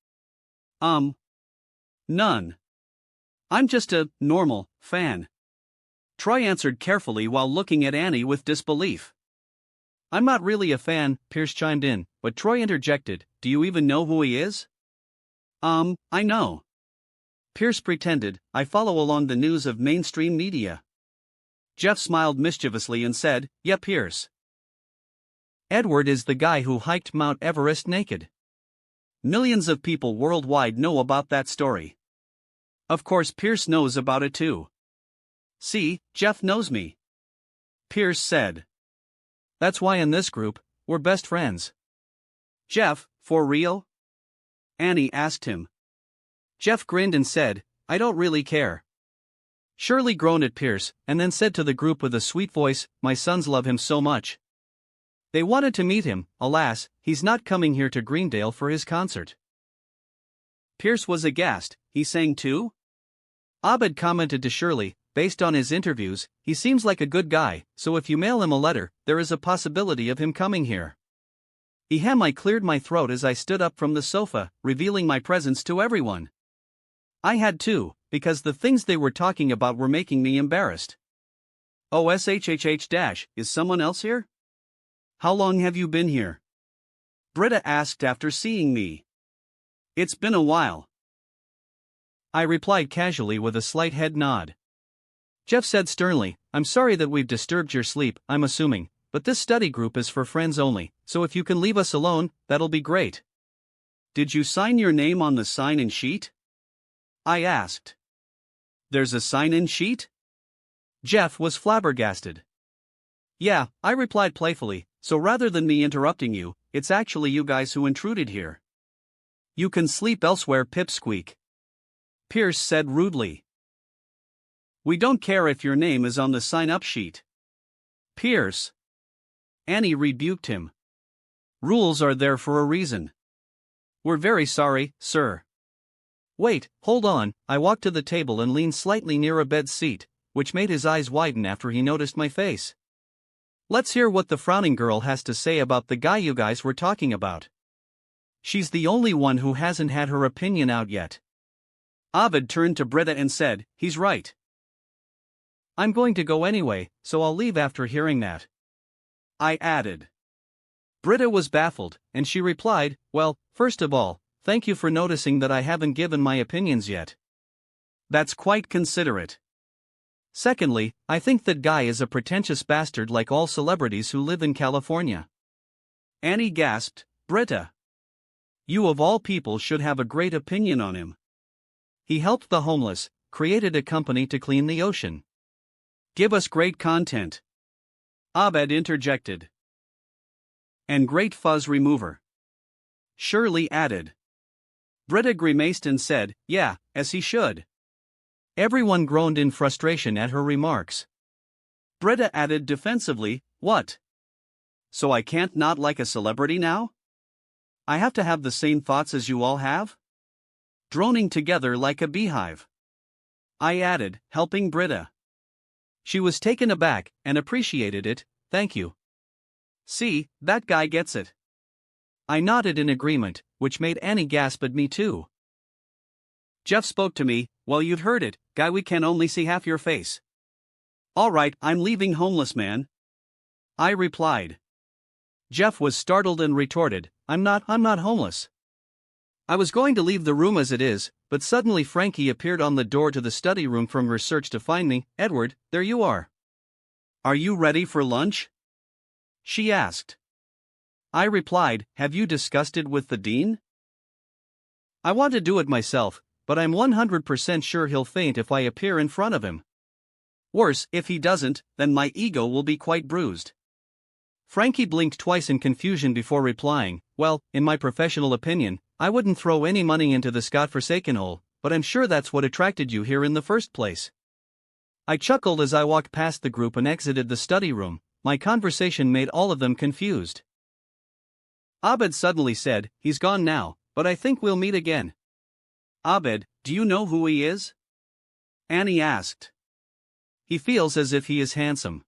None. I'm just a normal fan. Troy answered carefully while looking at Annie with disbelief. I'm not really a fan, Pierce chimed in, but Troy interjected, Do you even know who he is? I know. Pierce pretended, I follow along the news of mainstream media. Jeff smiled mischievously and said, Yeah, Pierce. Edward is the guy who hiked Mount Everest naked. Millions of people worldwide know about that story. Of course Pierce knows about it too. See, Jeff knows me. Pierce said. That's why in this group, we're best friends. Jeff, for real? Annie asked him. Jeff grinned and said, I don't really care. Shirley groaned at Pierce, and then said to the group with a sweet voice, My sons love him so much. They wanted to meet him, alas, he's not coming here to Greendale for his concert. Pierce was aghast, he sang too? Abed commented to Shirley, based on his interviews, he seems like a good guy, so if you mail him a letter, there is a possibility of him coming here. I cleared my throat as I stood up from the sofa, revealing my presence to everyone. I had to, because the things they were talking about were making me embarrassed. OSHHH- is someone else here? How long have you been here? Britta asked after seeing me. It's been a while. I replied casually with a slight head nod. Jeff said sternly, I'm sorry that we've disturbed your sleep, I'm assuming, but this study group is for friends only, so if you can leave us alone, that'll be great. Did you sign your name on the sign-in sheet? I asked. There's a sign-in sheet? Jeff was flabbergasted. Yeah, I replied playfully, so rather than me interrupting you, it's actually you guys who intruded here. You can sleep elsewhere, pipsqueak. Pierce said rudely. We don't care if your name is on the sign-up sheet. Pierce. Annie rebuked him. Rules are there for a reason. We're very sorry, sir. Wait, hold on, I walked to the table and leaned slightly near Abed's seat, which made his eyes widen after he noticed my face. Let's hear what the frowning girl has to say about the guy you guys were talking about. She's the only one who hasn't had her opinion out yet. Abed turned to Britta and said, He's right. I'm going to go anyway, so I'll leave after hearing that. I added. Britta was baffled, and she replied, Well, first of all, thank you for noticing that I haven't given my opinions yet. That's quite considerate. Secondly, I think that guy is a pretentious bastard like all celebrities who live in California. Annie gasped, Britta. You of all people should have a great opinion on him. He helped the homeless, created a company to clean the ocean. Give us great content. Abed interjected. And great fuzz remover. Shirley added. Britta grimaced and said, Yeah, as he should. Everyone groaned in frustration at her remarks. Britta added defensively, What? So I can't not like a celebrity now? I have to have the same thoughts as you all have? Droning together like a beehive. I added, helping Britta. She was taken aback and appreciated it, thank you. See, that guy gets it. I nodded in agreement, which made Annie gasp at me too. Jeff spoke to me. Well, you'd heard it, guy, we can only see half your face. Alright, I'm leaving, homeless man. I replied. Jeff was startled and retorted, I'm not homeless. I was going to leave the room as it is, but suddenly Frankie appeared on the door to the study room from research to find me. Edward, there you are. Are you ready for lunch? She asked. I replied, have you discussed it with the dean? I want to do it myself, but I'm 100% sure he'll faint if I appear in front of him. Worse, if he doesn't, then my ego will be quite bruised. Frankie blinked twice in confusion before replying, well, in my professional opinion, I wouldn't throw any money into this godforsaken hole, but I'm sure that's what attracted you here in the first place. I chuckled as I walked past the group and exited the study room. My conversation made all of them confused. Abed suddenly said, he's gone now, but I think we'll meet again. Abed, do you know who he is? Annie asked. He feels as if he is handsome.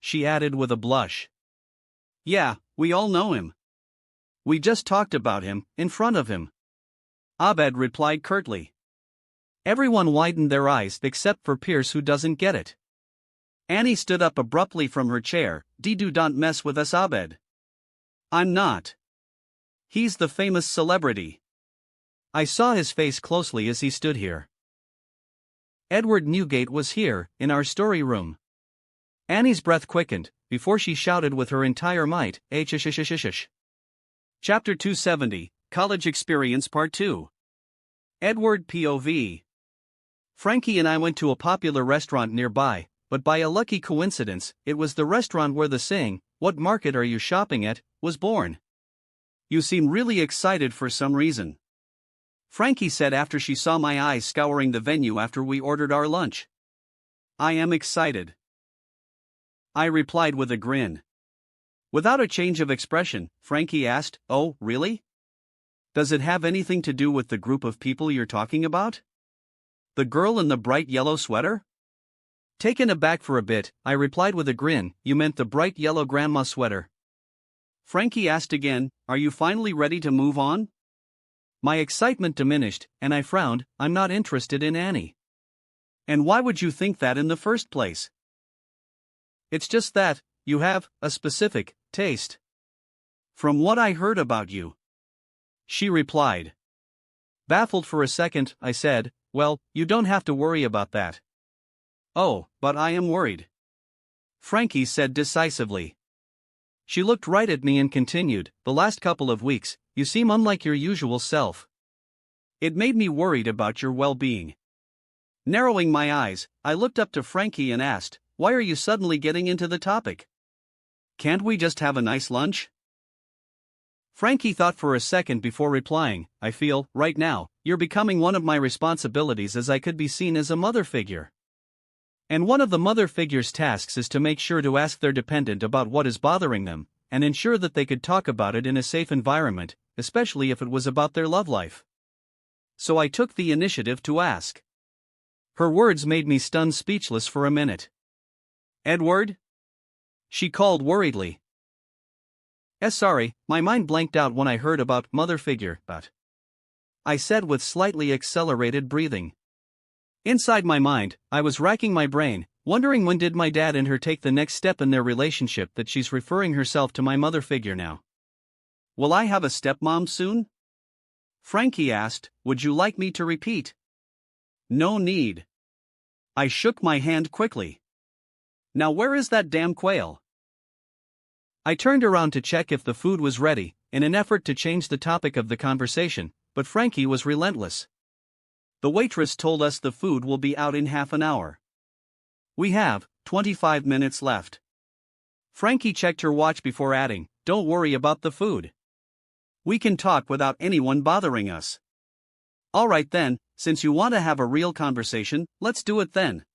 She added with a blush. Yeah, we all know him. We just talked about him, in front of him. Abed replied curtly. Everyone widened their eyes except for Pierce, who doesn't get it. Annie stood up abruptly from her chair. Don't mess with us, Abed. I'm not. He's the famous celebrity. I saw his face closely as he stood here. Edward Newgate was here, in our story room. Annie's breath quickened, before she shouted with her entire might, H-sh-sh-sh-sh. Chapter 270, College Experience Part 2. Edward POV. Frankie and I went to a popular restaurant nearby, but by a lucky coincidence, it was the restaurant where the saying, "What market are you shopping at?" was born. You seem really excited for some reason. Frankie said after she saw my eyes scouring the venue after we ordered our lunch. I am excited. I replied with a grin. Without a change of expression, Frankie asked, oh, really? Does it have anything to do with the group of people you're talking about? The girl in the bright yellow sweater? Taken aback for a bit, I replied with a grin, you meant the bright yellow grandma sweater. Frankie asked again, are you finally ready to move on? My excitement diminished, and I frowned, I'm not interested in Annie. And why would you think that in the first place? It's just that, you have a specific taste. From what I heard about you. She replied. Baffled for a second, I said, well, you don't have to worry about that. Oh, but I am worried. Frankie said decisively. She looked right at me and continued, the last couple of weeks, you seem unlike your usual self. It made me worried about your well-being. Narrowing my eyes, I looked up to Frankie and asked, why are you suddenly getting into the topic? Can't we just have a nice lunch? Frankie thought for a second before replying, I feel, right now, you're becoming one of my responsibilities as I could be seen as a mother figure. And one of the mother figure's tasks is to make sure to ask their dependent about what is bothering them, and ensure that they could talk about it in a safe environment, especially if it was about their love life. So I took the initiative to ask. Her words made me stunned speechless for a minute. Edward? She called worriedly. Sorry, my mind blanked out when I heard about mother figure, but I said with slightly accelerated breathing. Inside my mind, I was racking my brain, wondering when did my dad and her take the next step in their relationship that she's referring herself to my mother figure now. Will I have a stepmom soon? Frankie asked, would you like me to repeat? No need. I shook my hand quickly. Now where is that damn quail? I turned around to check if the food was ready, in an effort to change the topic of the conversation, but Frankie was relentless. The waitress told us the food will be out in half an hour. We have 25 minutes left. Frankie checked her watch before adding, don't worry about the food. We can talk without anyone bothering us. Alright then, since you want to have a real conversation, let's do it then.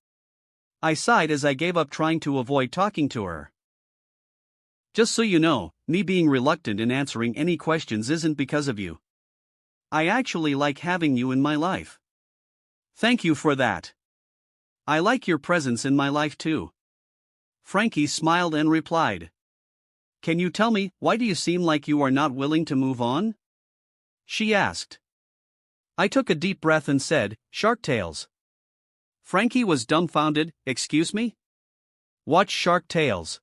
I sighed as I gave up trying to avoid talking to her. Just so you know, me being reluctant in answering any questions isn't because of you. I actually like having you in my life. Thank you for that. I like your presence in my life too. Frankie smiled and replied. Can you tell me, why do you seem like you are not willing to move on? She asked. I took a deep breath and said, Shark Tales. Frankie was dumbfounded. Excuse me? Watch Shark Tales.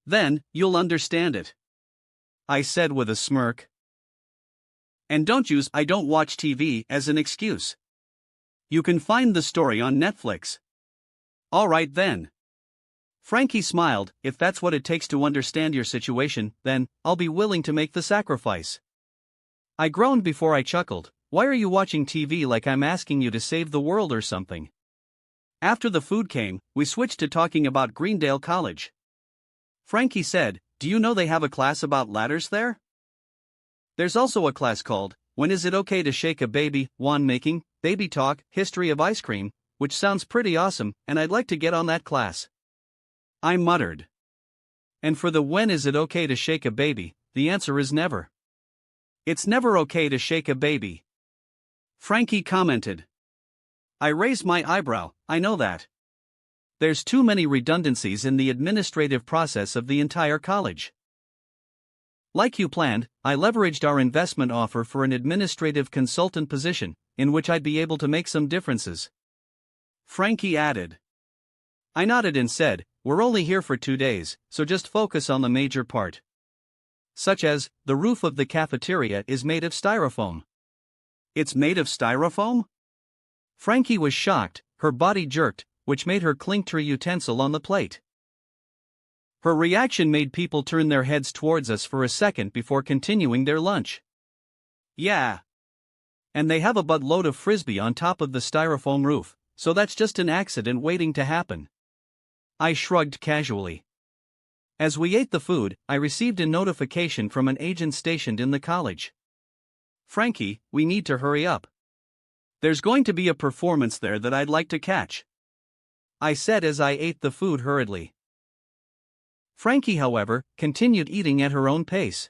Then, you'll understand it, I said with a smirk. And don't use I don't watch TV as an excuse. You can find the story on Netflix. Alright then. Frankie smiled. If that's what it takes to understand your situation, then I'll be willing to make the sacrifice. I groaned before I chuckled. Why are you watching TV like I'm asking you to save the world or something? After the food came, we switched to talking about Greendale College. Frankie said, do you know they have a class about ladders there? There's also a class called, When Is It Okay to Shake a Baby, Wand Making, Baby Talk, History of Ice Cream, which sounds pretty awesome, and I'd like to get on that class. I muttered. And for the when is it okay to shake a baby, the answer is never. It's never okay to shake a baby. Frankie commented. I raised my eyebrow. I know that. There's too many redundancies in the administrative process of the entire college. Like you planned, I leveraged our investment offer for an administrative consultant position, in which I'd be able to make some differences. Frankie added. I nodded and said, we're only here for 2 days, so just focus on the major part. Such as, the roof of the cafeteria is made of styrofoam. It's made of styrofoam? Frankie was shocked, her body jerked, which made her clink to a utensil on the plate. Her reaction made people turn their heads towards us for a second before continuing their lunch. Yeah. And they have a buttload of frisbee on top of the styrofoam roof, so that's just an accident waiting to happen. I shrugged casually. As we ate the food, I received a notification from an agent stationed in the college. Frankie, we need to hurry up. There's going to be a performance there that I'd like to catch, I said as I ate the food hurriedly. Frankie, however, continued eating at her own pace.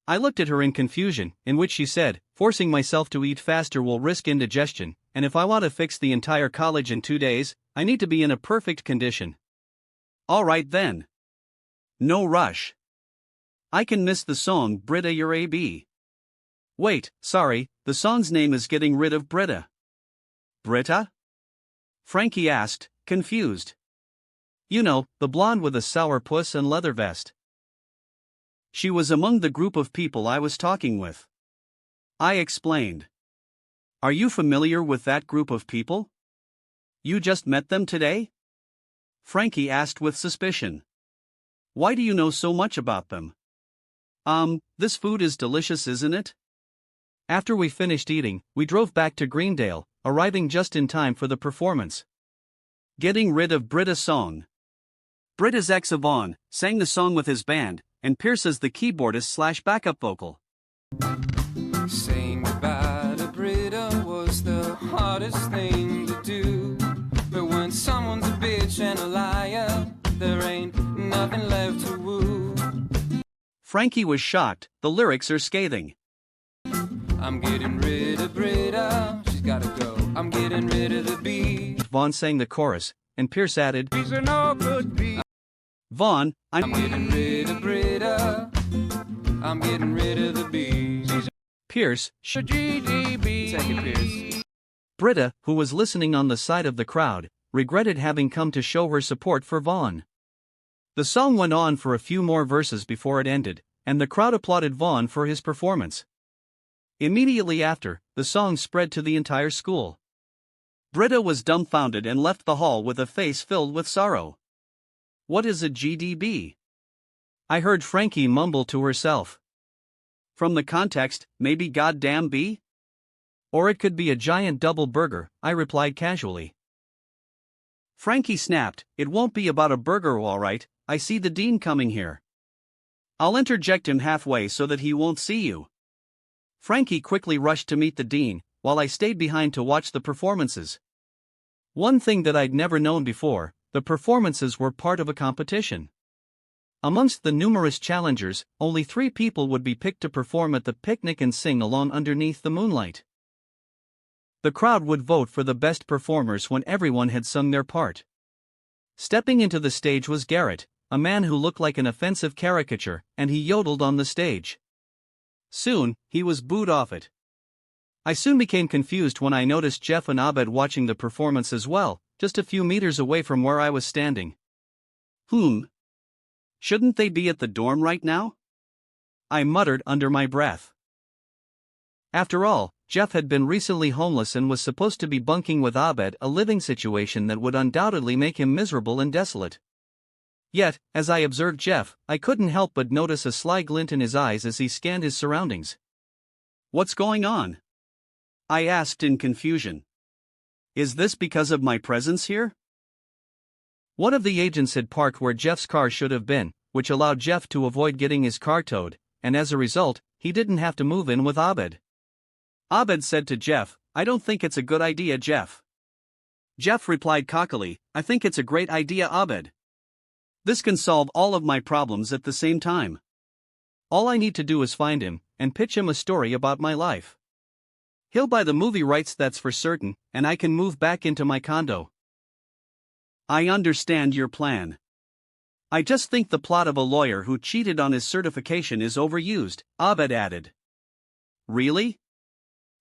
I looked at her in confusion, in which she said, forcing myself to eat faster will risk indigestion, and if I want to fix the entire college in 2 days, I need to be in a perfect condition. Alright then. No rush. I can miss the song Britta You're A.B. Wait, sorry, the song's name is Getting Rid of Britta. Britta? Frankie asked, confused. You know, the blonde with a sourpuss and leather vest. She was among the group of people I was talking with. I explained. Are you familiar with that group of people? You just met them today? Frankie asked with suspicion. Why do you know so much about them? This food is delicious, isn't it? After we finished eating, we drove back to Greendale, arriving just in time for the performance. Getting Rid of Britta song. Britta's ex Yvonne sang the song with his band, and Pierce as the keyboardist/backup vocal. Saying goodbye to Britta was the hardest thing to do. But when someone's a bitch and a liar, there ain't nothing left to woo. Frankie was shocked. The lyrics are scathing. I'm getting rid of Britta, she's gotta go. I'm getting rid of the bee. Vaughn sang the chorus, and Pierce added, She's a no good bee. Vaughn, I'm getting rid of Britta, I'm getting rid of the bee. Pierce, GDB. Take it, Pierce. Britta, who was listening on the side of the crowd, regretted having come to show her support for Vaughn. The song went on for a few more verses before it ended, and the crowd applauded Vaughn for his performance. Immediately after, the song spread to the entire school. Britta was dumbfounded and left the hall with a face filled with sorrow. What is a GDB? I heard Frankie mumble to herself. From the context, maybe goddamn B? Or it could be a giant double burger, I replied casually. Frankie snapped, it won't be about a burger, all right. I see the dean coming here. I'll interject him halfway so that he won't see you. Frankie quickly rushed to meet the dean, while I stayed behind to watch the performances. One thing that I'd never known before, the performances were part of a competition. Amongst the numerous challengers, only 3 people would be picked to perform at the picnic and sing along underneath the moonlight. The crowd would vote for the best performers when everyone had sung their part. Stepping into the stage was Garrett, a man who looked like an offensive caricature, and he yodeled on the stage. Soon, he was booed off it. I soon became confused when I noticed Jeff and Abed watching the performance as well, just a few meters away from where I was standing. Shouldn't they be at the dorm right now? I muttered under my breath. After all, Jeff had been recently homeless and was supposed to be bunking with Abed, a living situation that would undoubtedly make him miserable and desolate. Yet, as I observed Jeff, I couldn't help but notice a sly glint in his eyes as he scanned his surroundings. What's going on? I asked in confusion. Is this because of my presence here? One of the agents had parked where Jeff's car should have been, which allowed Jeff to avoid getting his car towed, and as a result, he didn't have to move in with Abed. Abed said to Jeff, "I don't think it's a good idea, Jeff." Jeff replied cockily, "I think it's a great idea, Abed. This can solve all of my problems at the same time. All I need to do is find him, and pitch him a story about my life. He'll buy the movie rights, that's for certain, and I can move back into my condo." I understand your plan. I just think the plot of a lawyer who cheated on his certification is overused, Abed added. Really?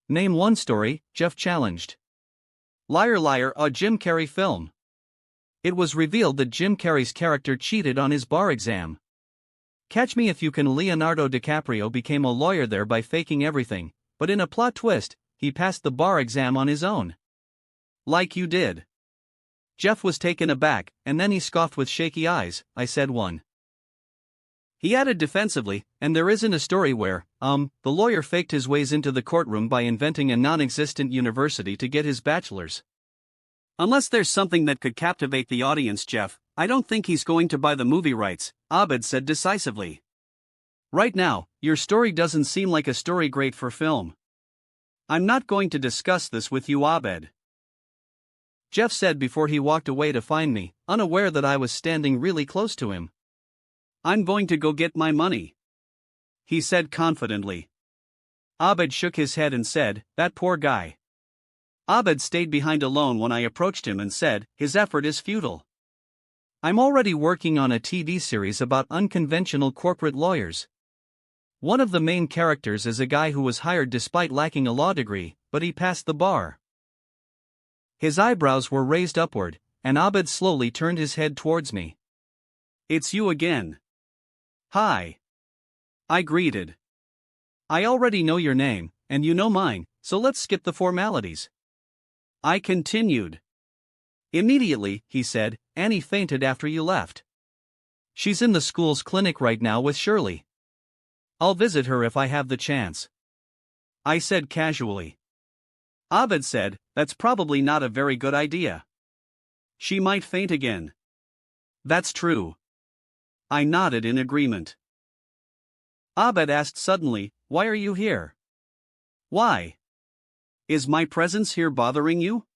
Name one story, Jeff challenged. Liar Liar, a Jim Carrey film. It was revealed that Jim Carrey's character cheated on his bar exam. Catch Me If You Can. Leonardo DiCaprio became a lawyer there by faking everything, but in a plot twist, he passed the bar exam on his own. Like you did. Jeff was taken aback, and then he scoffed with shaky eyes. I said one. He added defensively, and there isn't a story where, the lawyer faked his ways into the courtroom by inventing a non-existent university to get his bachelor's. Unless there's something that could captivate the audience, Jeff, I don't think he's going to buy the movie rights, Abed said decisively. Right now, your story doesn't seem like a story great for film. I'm not going to discuss this with you, Abed, Jeff said before he walked away to find me, unaware that I was standing really close to him. I'm going to go get my money, he said confidently. Abed shook his head and said, "That poor guy." Abed stayed behind alone when I approached him and said, "His effort is futile." I'm already working on a TV series about unconventional corporate lawyers. One of the main characters is a guy who was hired despite lacking a law degree, but he passed the bar. His eyebrows were raised upward, and Abed slowly turned his head towards me. "It's you again." "Hi," I greeted. "I already know your name, and you know mine, so let's skip the formalities," I continued. "Immediately," he said, "Annie fainted after you left. She's in the school's clinic right now with Shirley. I'll visit her if I have the chance," I said casually. Abed said, "That's probably not a very good idea. She might faint again." "That's true." I nodded in agreement. Abed asked suddenly, "Why are you here?" "Why? Is my presence here bothering you?"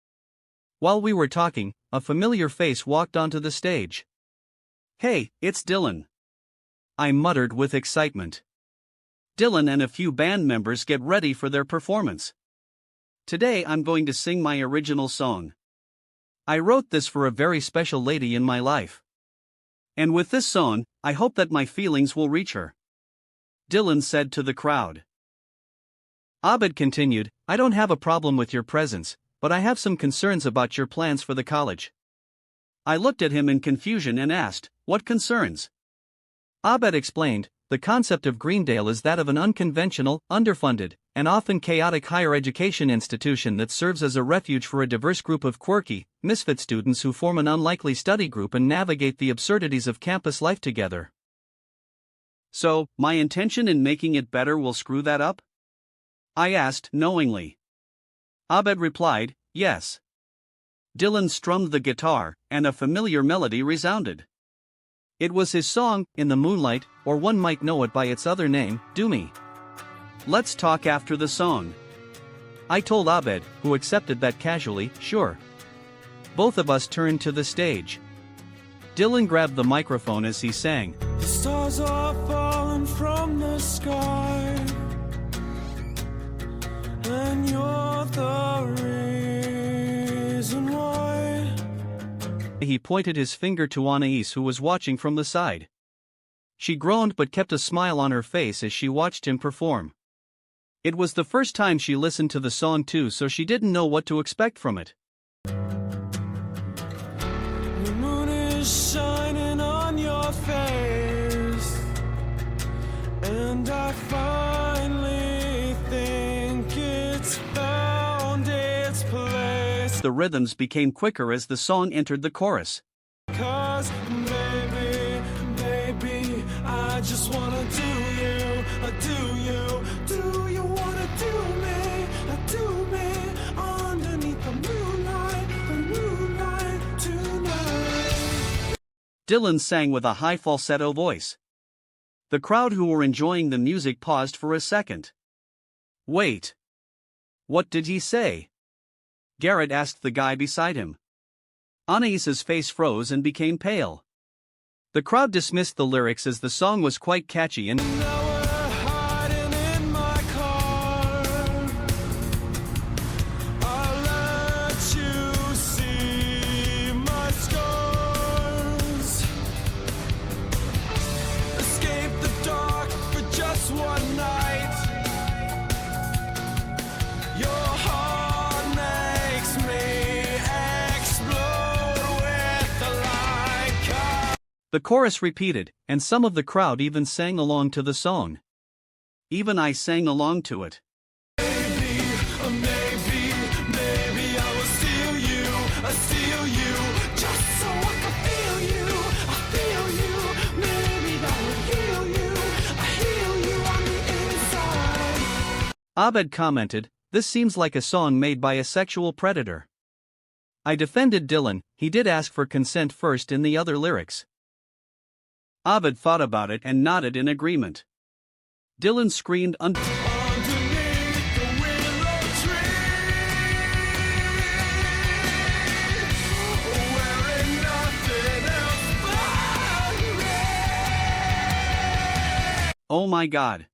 While we were talking, a familiar face walked onto the stage. "Hey, it's Dylan," I muttered with excitement. "Dylan and a few band members get ready for their performance. Today I'm going to sing my original song. I wrote this for a very special lady in my life. And with this song, I hope that my feelings will reach her," Dylan said to the crowd. Abed continued, "I don't have a problem with your presence, but I have some concerns about your plans for the college." I looked at him in confusion and asked, "What concerns?" Abed explained, "The concept of Greendale is that of an unconventional, underfunded, and often chaotic higher education institution that serves as a refuge for a diverse group of quirky, misfit students who form an unlikely study group and navigate the absurdities of campus life together." "So, my intention in making it better will screw that up?" I asked knowingly. Abed replied, "Yes." Dylan strummed the guitar, and a familiar melody resounded. It was his song, In the Moonlight, or one might know it by its other name, Do Me. "Let's talk after the song," I told Abed, who accepted that casually, "Sure." Both of us turned to the stage. Dylan grabbed the microphone as he sang, The stars are falling from the sky, and you're the reason why. He pointed his finger to Anais, who was watching from the side. She groaned but kept a smile on her face as she watched him perform. It was the first time she listened to the song too, so she didn't know what to expect from it. The moon is shining on your face, and I finally think it's found its place. The rhythms became quicker as the song entered the chorus. 'Cause baby, baby, I just wanna do you, do you wanna do me underneath the moonlight tonight. Dylan sang with a high falsetto voice. The crowd who were enjoying the music paused for a second. Wait. What did he say? Garrett asked the guy beside him. Anais's face froze and became pale. The crowd dismissed the lyrics as the song was quite catchy and Now we're hiding in my car. I'll let you see my scars. Escape the dark for just one night. Your heart makes me explode with the light. the chorus repeated, and some of the crowd even sang along to the song. Even I sang along to it. Maybe I will steal you, just so I can feel you, maybe that will heal you on the inside. Abed commented, "This seems like a song made by a sexual predator." I defended Dylan, he did ask for consent first in the other lyrics. Abed thought about it and nodded in agreement. Dylan screamed Underneath the willow tree, wearing nothing else but me. "Oh my God."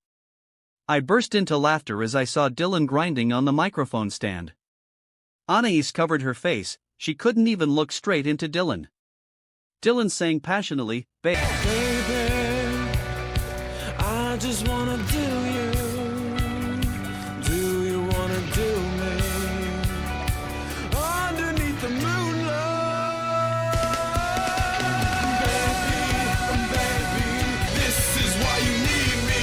I burst into laughter as I saw Dylan grinding on the microphone stand. Anais covered her face, she couldn't even look straight into Dylan. Dylan sang passionately, Baby, I just wanna do you. Do you wanna do me? Underneath the moonlight. Baby, this is why you need me.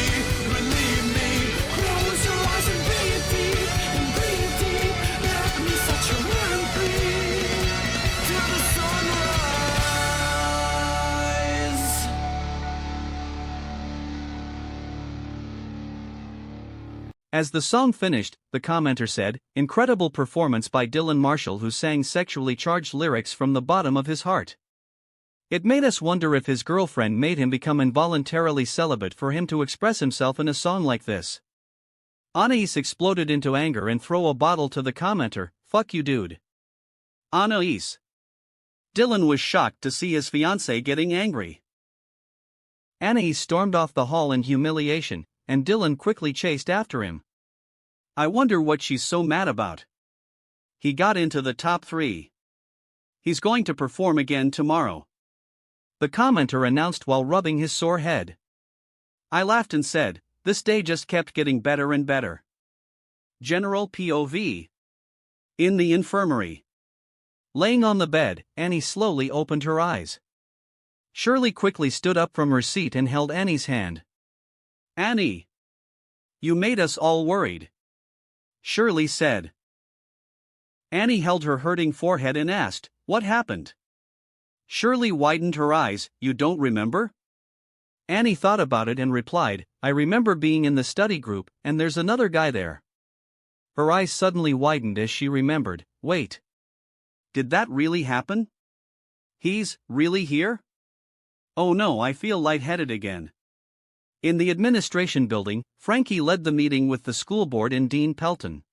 Believe me. Close your eyes and breathe deep. Let me set your mind free. Till the sunrise. As the song finished, the commenter said, "Incredible performance by Dylan Marshall, who sang sexually charged lyrics from the bottom of his heart." It made us wonder if his girlfriend made him become involuntarily celibate for him to express himself in a song like this. Anais exploded into anger and threw a bottle to the commenter. "Fuck you, dude." Anais. Dylan was shocked to see his fiancée getting angry. Anais stormed off the hall in humiliation, and Dylan quickly chased after him. "I wonder what she's so mad about." He got into the top 3. He's going to perform again tomorrow, the commenter announced while rubbing his sore head. I laughed and said, "This day just kept getting better and better." General POV. In the infirmary. Laying on the bed, Annie slowly opened her eyes. Shirley quickly stood up from her seat and held Annie's hand. "Annie, you made us all worried," Shirley said. Annie held her hurting forehead and asked, "What happened?" Shirley widened her eyes. "You don't remember?" Annie thought about it and replied, "I remember being in the study group, and there's another guy there." Her eyes suddenly widened as she remembered. "Wait. Did that really happen? He's really here? Oh no, I feel lightheaded again." In the administration building, Frankie led the meeting with the school board and Dean Pelton.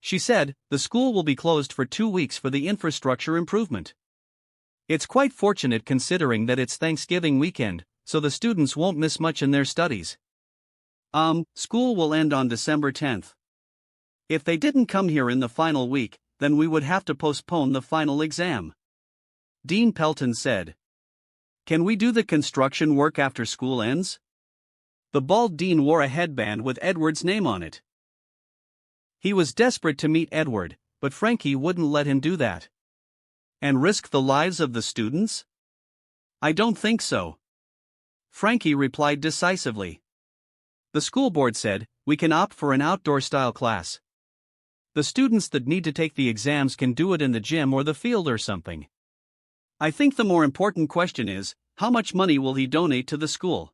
She said, "The school will be closed for 2 weeks for the infrastructure improvement. It's quite fortunate considering that it's Thanksgiving weekend, so the students won't miss much in their studies. School will end on December 10th. If they didn't come here in the final week, then we would have to postpone the final exam." Dean Pelton said, "Can we do the construction work after school ends?" The bald dean wore a headband with Edward's name on it. He was desperate to meet Edward, but Frankie wouldn't let him do that. And risk the lives of the students? I don't think so. Frankie replied decisively. The school board said, we can opt for an outdoor-style class. The students that need to take the exams can do it in the gym or the field or something. I think the more important question is, how much money will he donate to the school?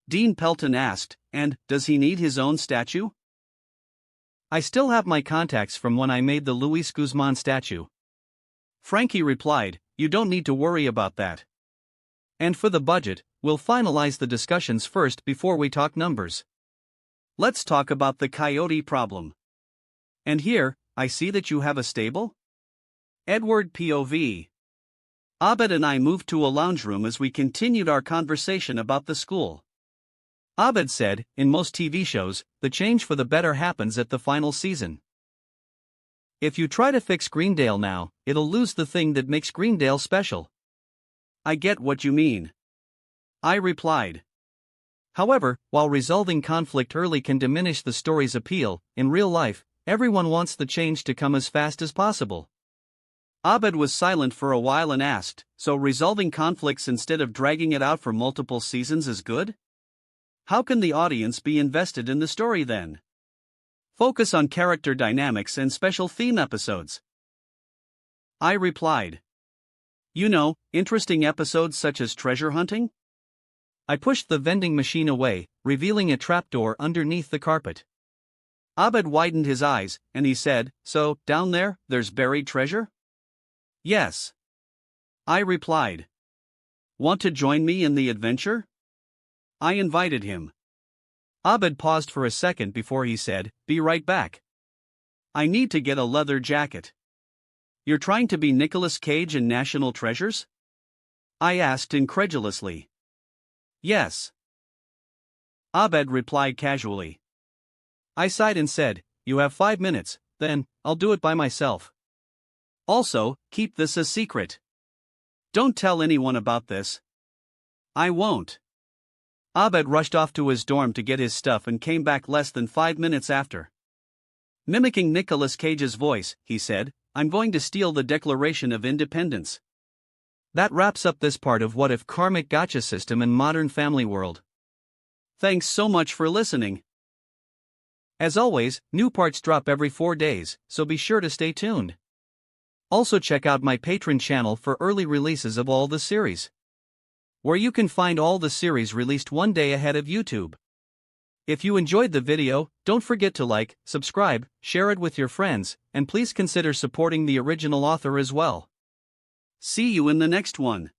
Dean Pelton asked, and does he need his own statue? I still have my contacts from when I made the Luis Guzman statue. Frankie replied, you don't need to worry about that. And for the budget, we'll finalize the discussions first before we talk numbers. Let's talk about the coyote problem. And here, I see that you have a stable? Edward POV. Abed and I moved to a lounge room as we continued our conversation about the school. Abed said, in most TV shows, the change for the better happens at the final season. If you try to fix Greendale now, it'll lose the thing that makes Greendale special. I get what you mean. I replied. However, while resolving conflict early can diminish the story's appeal, in real life, everyone wants the change to come as fast as possible. Abed was silent for a while and asked, so resolving conflicts instead of dragging it out for multiple seasons is good? How can the audience be invested in the story then? Focus on character dynamics and special theme episodes. I replied. You know, interesting episodes such as treasure hunting? I pushed the vending machine away, revealing a trapdoor underneath the carpet. Abed widened his eyes, and he said, so, down there, there's buried treasure? Yes. I replied. Want to join me in the adventure? I invited him. Abed paused for a second before he said, be right back. I need to get a leather jacket. You're trying to be Nicolas Cage in National Treasures? I asked incredulously. Yes. Abed replied casually. I sighed and said, you have 5 minutes, then, I'll do it by myself. Also, keep this a secret. Don't tell anyone about this. I won't. Abed rushed off to his dorm to get his stuff and came back less than 5 minutes after. Mimicking Nicolas Cage's voice, he said, I'm going to steal the Declaration of Independence. That wraps up this part of What If Karmic Gacha System in Modern Family World. Thanks so much for listening. As always, new parts drop every 4 days, so be sure to stay tuned. Also check out my Patreon channel for early releases of all the series, where you can find all the series released 1 day ahead of YouTube. If you enjoyed the video, don't forget to like, subscribe, share it with your friends, and please consider supporting the original author as well. See you in the next one.